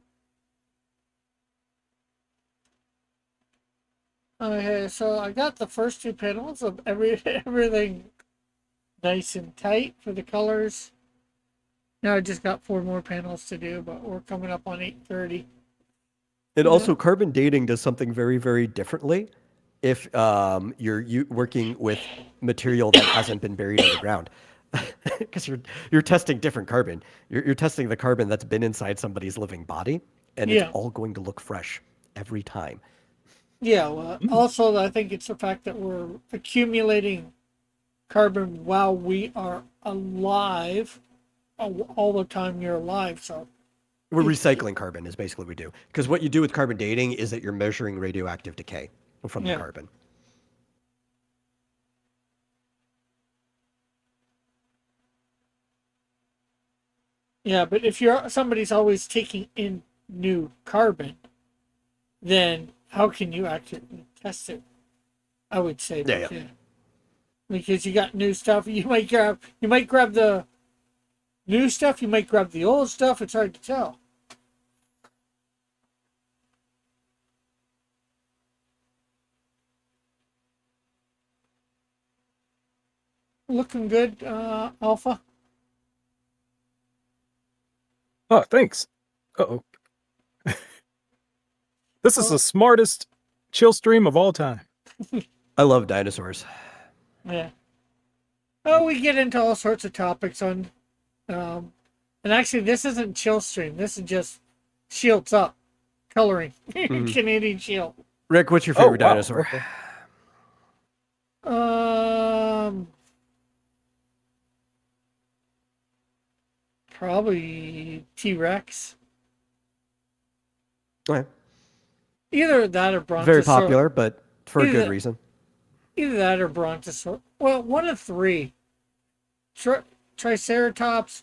Okay, so I got the first two panels of everything nice and tight for the colors. Now I just got 4 more panels to do, but we're coming up on 8:30. And also, carbon dating does something very, very differently if you're working with material that hasn't been buried underground. because you're testing different carbon. You're testing the carbon that's been inside somebody's living body, and Yeah. it's all going to look fresh every time. Yeah, well, also, I think it's the fact that we're accumulating carbon while we are alive, all the time you're alive. So, We're recycling carbon is basically what we do. Because what you do with carbon dating is that you're measuring radioactive decay from the Yeah. carbon. yeah, but if somebody's always taking in new carbon, then how can you actually test it? I would say, Yeah. because you got new stuff. You might grab the new stuff. You might grab the old stuff. It's hard to tell. Looking good, Alpha. Oh, thanks. Uh-oh. This is the smartest chill stream of all time. I love dinosaurs. Yeah. Oh, we get into all sorts of topics on, and actually, this isn't chill stream. This is just shields up, coloring Canadian shield. Rick, what's your favorite wow. dinosaur? Okay. Probably T-Rex. Okay. Either that or Brontosaurus. Very popular, but for a Either good that- reason. Either that or Brontosaurus. Well, one of three. Triceratops,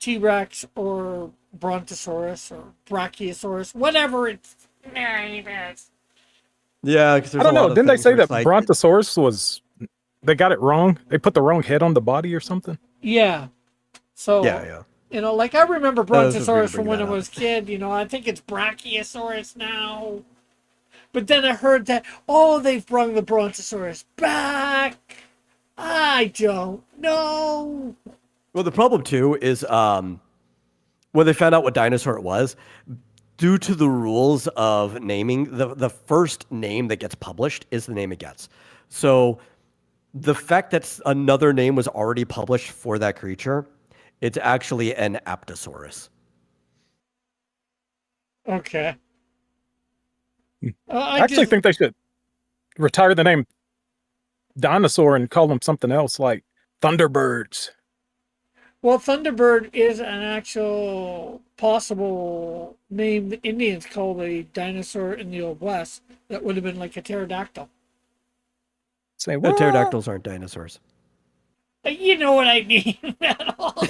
T-Rex, or Brontosaurus, or Brachiosaurus, whatever its name is. Yeah, because I don't know. Didn't they say that Brontosaurus was? They got it wrong. They put the wrong head on the body or something. Yeah. So, Yeah. like I remember was weird to Brontosaurus from bring when I that up. was a kid. I think it's Brachiosaurus now. But then I heard that, they've brought the Brontosaurus back. I don't know. Well, the problem too is when they found out what dinosaur it was, due to the rules of naming, the first name that gets published is the name it gets. So the fact that another name was already published for that creature, it's actually an Apatosaurus. Okay. I actually think they should retire the name dinosaur and call them something else like Thunderbirds. Well, Thunderbird is an actual possible name the Indians called a dinosaur in the Old West that would have been like a pterodactyl. Say The what? pterodactyls aren't dinosaurs. You know what I mean at all.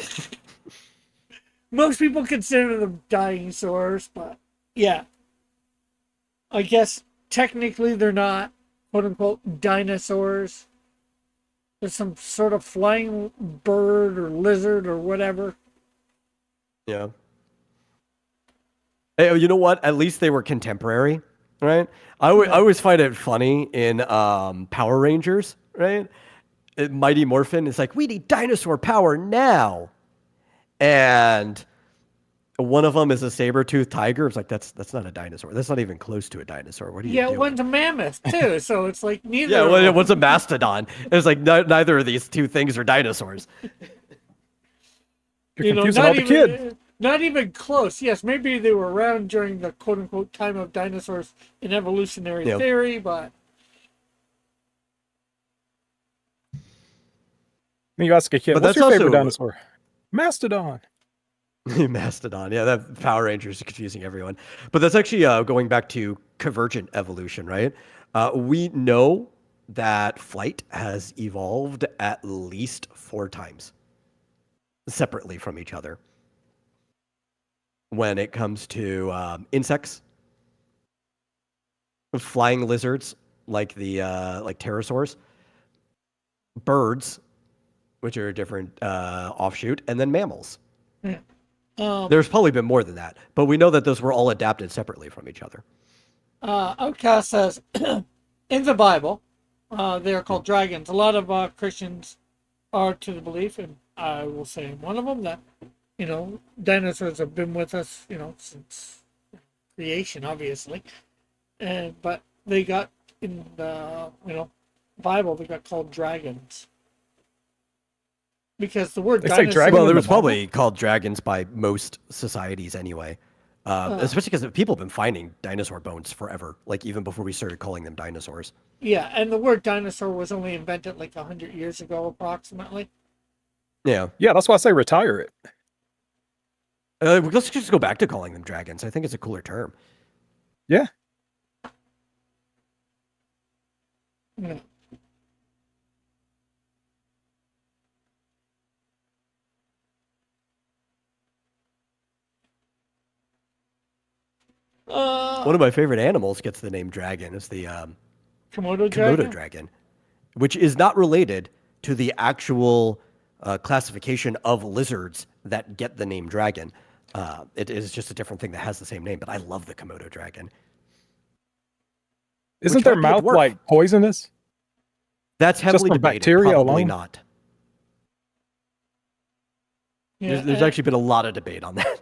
Most people consider them dinosaurs, but yeah. I guess technically they're not quote unquote dinosaurs. There's some sort of flying bird or lizard or whatever. Yeah. Hey, you know what? At least they were contemporary, right? I always find it funny in Power Rangers, right? Mighty Morphin is like, we need dinosaur power now. And one of them is a saber-toothed tiger. It's like, that's not a dinosaur. That's not even close to a dinosaur. What are you doing? One's a mammoth too, so it's like neither. Yeah, of well, them. what's a mastodon? It's like neither of these two things are dinosaurs. You're confusing all the kids. Not even close. Yes, maybe they were around during the quote unquote time of dinosaurs in evolutionary Yeah. theory, but Then you ask a kid, But what's that's your favorite also- dinosaur? Mastodon. Mastodon. Yeah, that Power Rangers is confusing everyone. But that's actually going back to convergent evolution, right? We know that flight has evolved at least 4 times separately from each other. When it comes to insects, flying lizards like like pterosaurs, birds, which are a different offshoot, and then mammals. There's probably been more than that, but we know that those were all adapted separately from each other. Outcast says in the Bible they are called dragons. A lot of Christians are to the belief, and I will say I'm one of them, that dinosaurs have been with us since creation, obviously, but they got in the Bible they got called dragons. because the word They say dinosaur. dragon Well, in there the was Bible? probably called dragons by most societies anyway. Especially because people have been finding dinosaur bones forever, like even before we started calling them dinosaurs. Yeah, and the word dinosaur was only invented like 100 years ago, approximately. Yeah. Yeah, that's why I say retire it. Let's just go back to calling them dragons. I think it's a cooler term. Yeah. Yeah. One of my favorite animals gets the name dragon. It's the Komodo Komodo dragon. dragon, which is not related to the actual classification of lizards that get the name dragon. It is just a different thing that has the same name, but I love the Komodo dragon. Isn't their might be a mouth dwarf. like poisonous? That's heavily from debated. bacteria Probably alone? not. Yeah, There's actually been a lot of debate on that.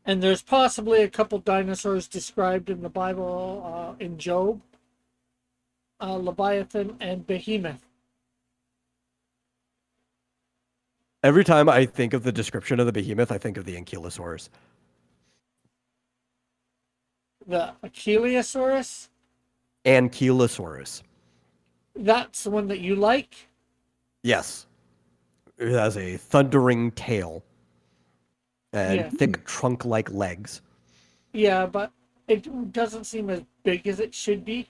and there's possibly a couple dinosaurs described in the Bible, in Job, Leviathan and Behemoth. Every time I think of the description of the behemoth, I think of the Ankylosaurus. The Achiliosaurus, Ankylosaurus. that's the one that you like. Yes. It has a thundering tail and Yeah. thick trunk-like legs. Yeah, but it doesn't seem as big as it should be.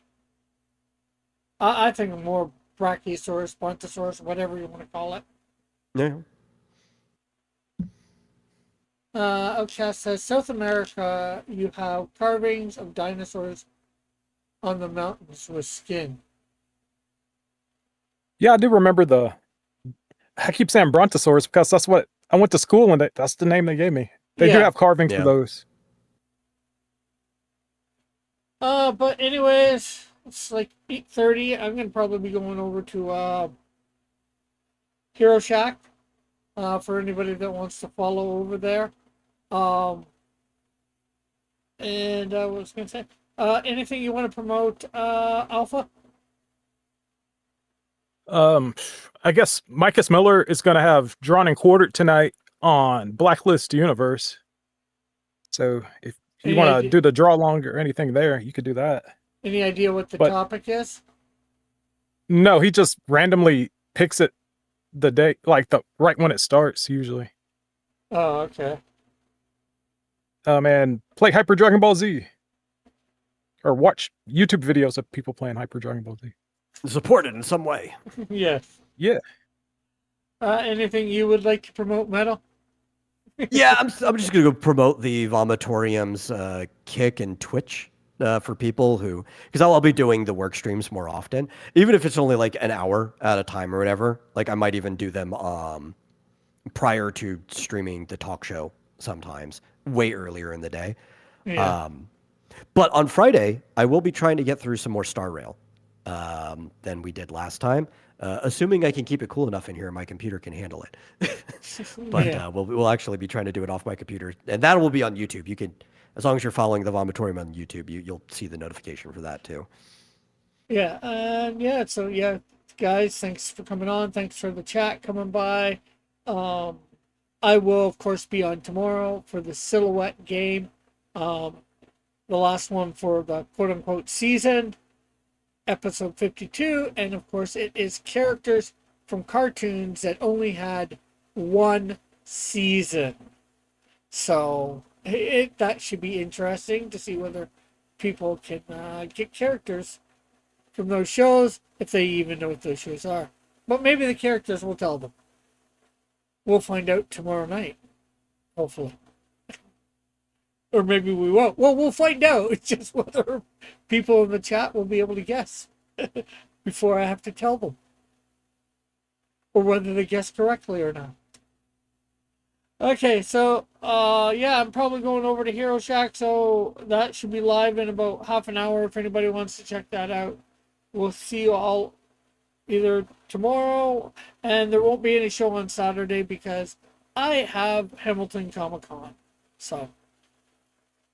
I think more Brachiosaurus, Brontosaurus, whatever you want to call it. Yeah. Outcast says South America, you have carvings of dinosaurs on the mountains with skin. Yeah, I do remember I keep saying Brontosaurus because that's what I went to school and that's the name they gave me. They do Yeah. have carvings Yeah. for those. But anyways, it's like 8:30. I'm gonna probably be going over to Hero Shack. For anybody that wants to follow over there. And I was gonna say, anything you want to promote, Alpha? I guess Micus Miller is going to have Drawn and Quartered tonight on Blacklist Universe. So if you Any want to idea- do the draw along or anything there, you could do that. Any idea what the But- topic is? No, he just randomly picks it the day, like right when it starts usually. Oh, okay. And play Hyper Dragon Ball Z. Or watch YouTube videos of people playing Hyper Dragon Ball Z. Support it in some way. Yes. Yeah. Anything you would like to promote, Metal? Yeah, I'm just going to go promote the Vomitorium's Kick and Twitch for people who, because I'll be doing the work streams more often, even if it's only like an hour at a time or whatever. Like I might even do them prior to streaming the talk show sometimes, way earlier in the day. Yeah. But on Friday, I will be trying to get through some more Star Rail than we did last time. Assuming I can keep it cool enough in here, my computer can handle it. But Yeah. we'll actually be trying to do it off my computer, and that will be on YouTube. You can, as long as you're following the Vomitorium on YouTube, you'll see the notification for that too. Yeah. So yeah, guys, thanks for coming on. Thanks for the chat coming by. I will of course be on tomorrow for the Silhouette game. The last one for the quote unquote season, episode 52, and of course it is characters from cartoons that only had one season. So that should be interesting to see whether people can get characters from those shows, if they even know what those shows are. But maybe the characters will tell them. We'll find out tomorrow night, hopefully. Or maybe we won't. Well, we'll find out. It's just whether people in the chat will be able to guess before I have to tell them. Or whether they guess correctly or not. Okay, so, yeah, I'm probably going over to Hero Shack, so that should be live in about half an hour if anybody wants to check that out. We'll see you all either tomorrow, and there won't be any show on Saturday because I have Hamilton Comic Con. So,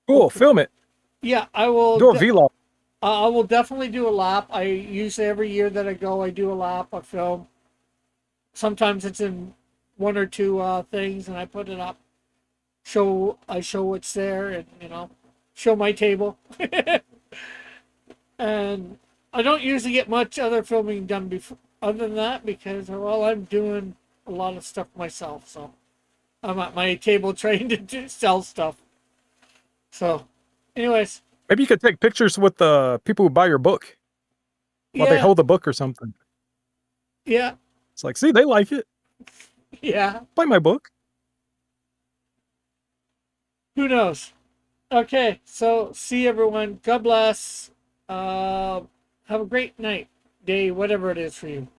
Cool. Film it. yeah, I will. Do a vlog. I will definitely do a lap. I usually every year that I go, I do a lap, I film. Sometimes it's in one or two things, and I put it up. I show what's there, and show my table. And I don't usually get much other filming done before, other than that, because I'm doing a lot of stuff myself. So I'm at my table trying to sell stuff. So, anyways, Maybe you could take pictures with the people who buy your book while they yeah, hold the book or something. yeah, It's like, see, they like it. yeah. Buy my book. Who knows? Okay, so see everyone. God bless. Have a great night, day, whatever it is for you.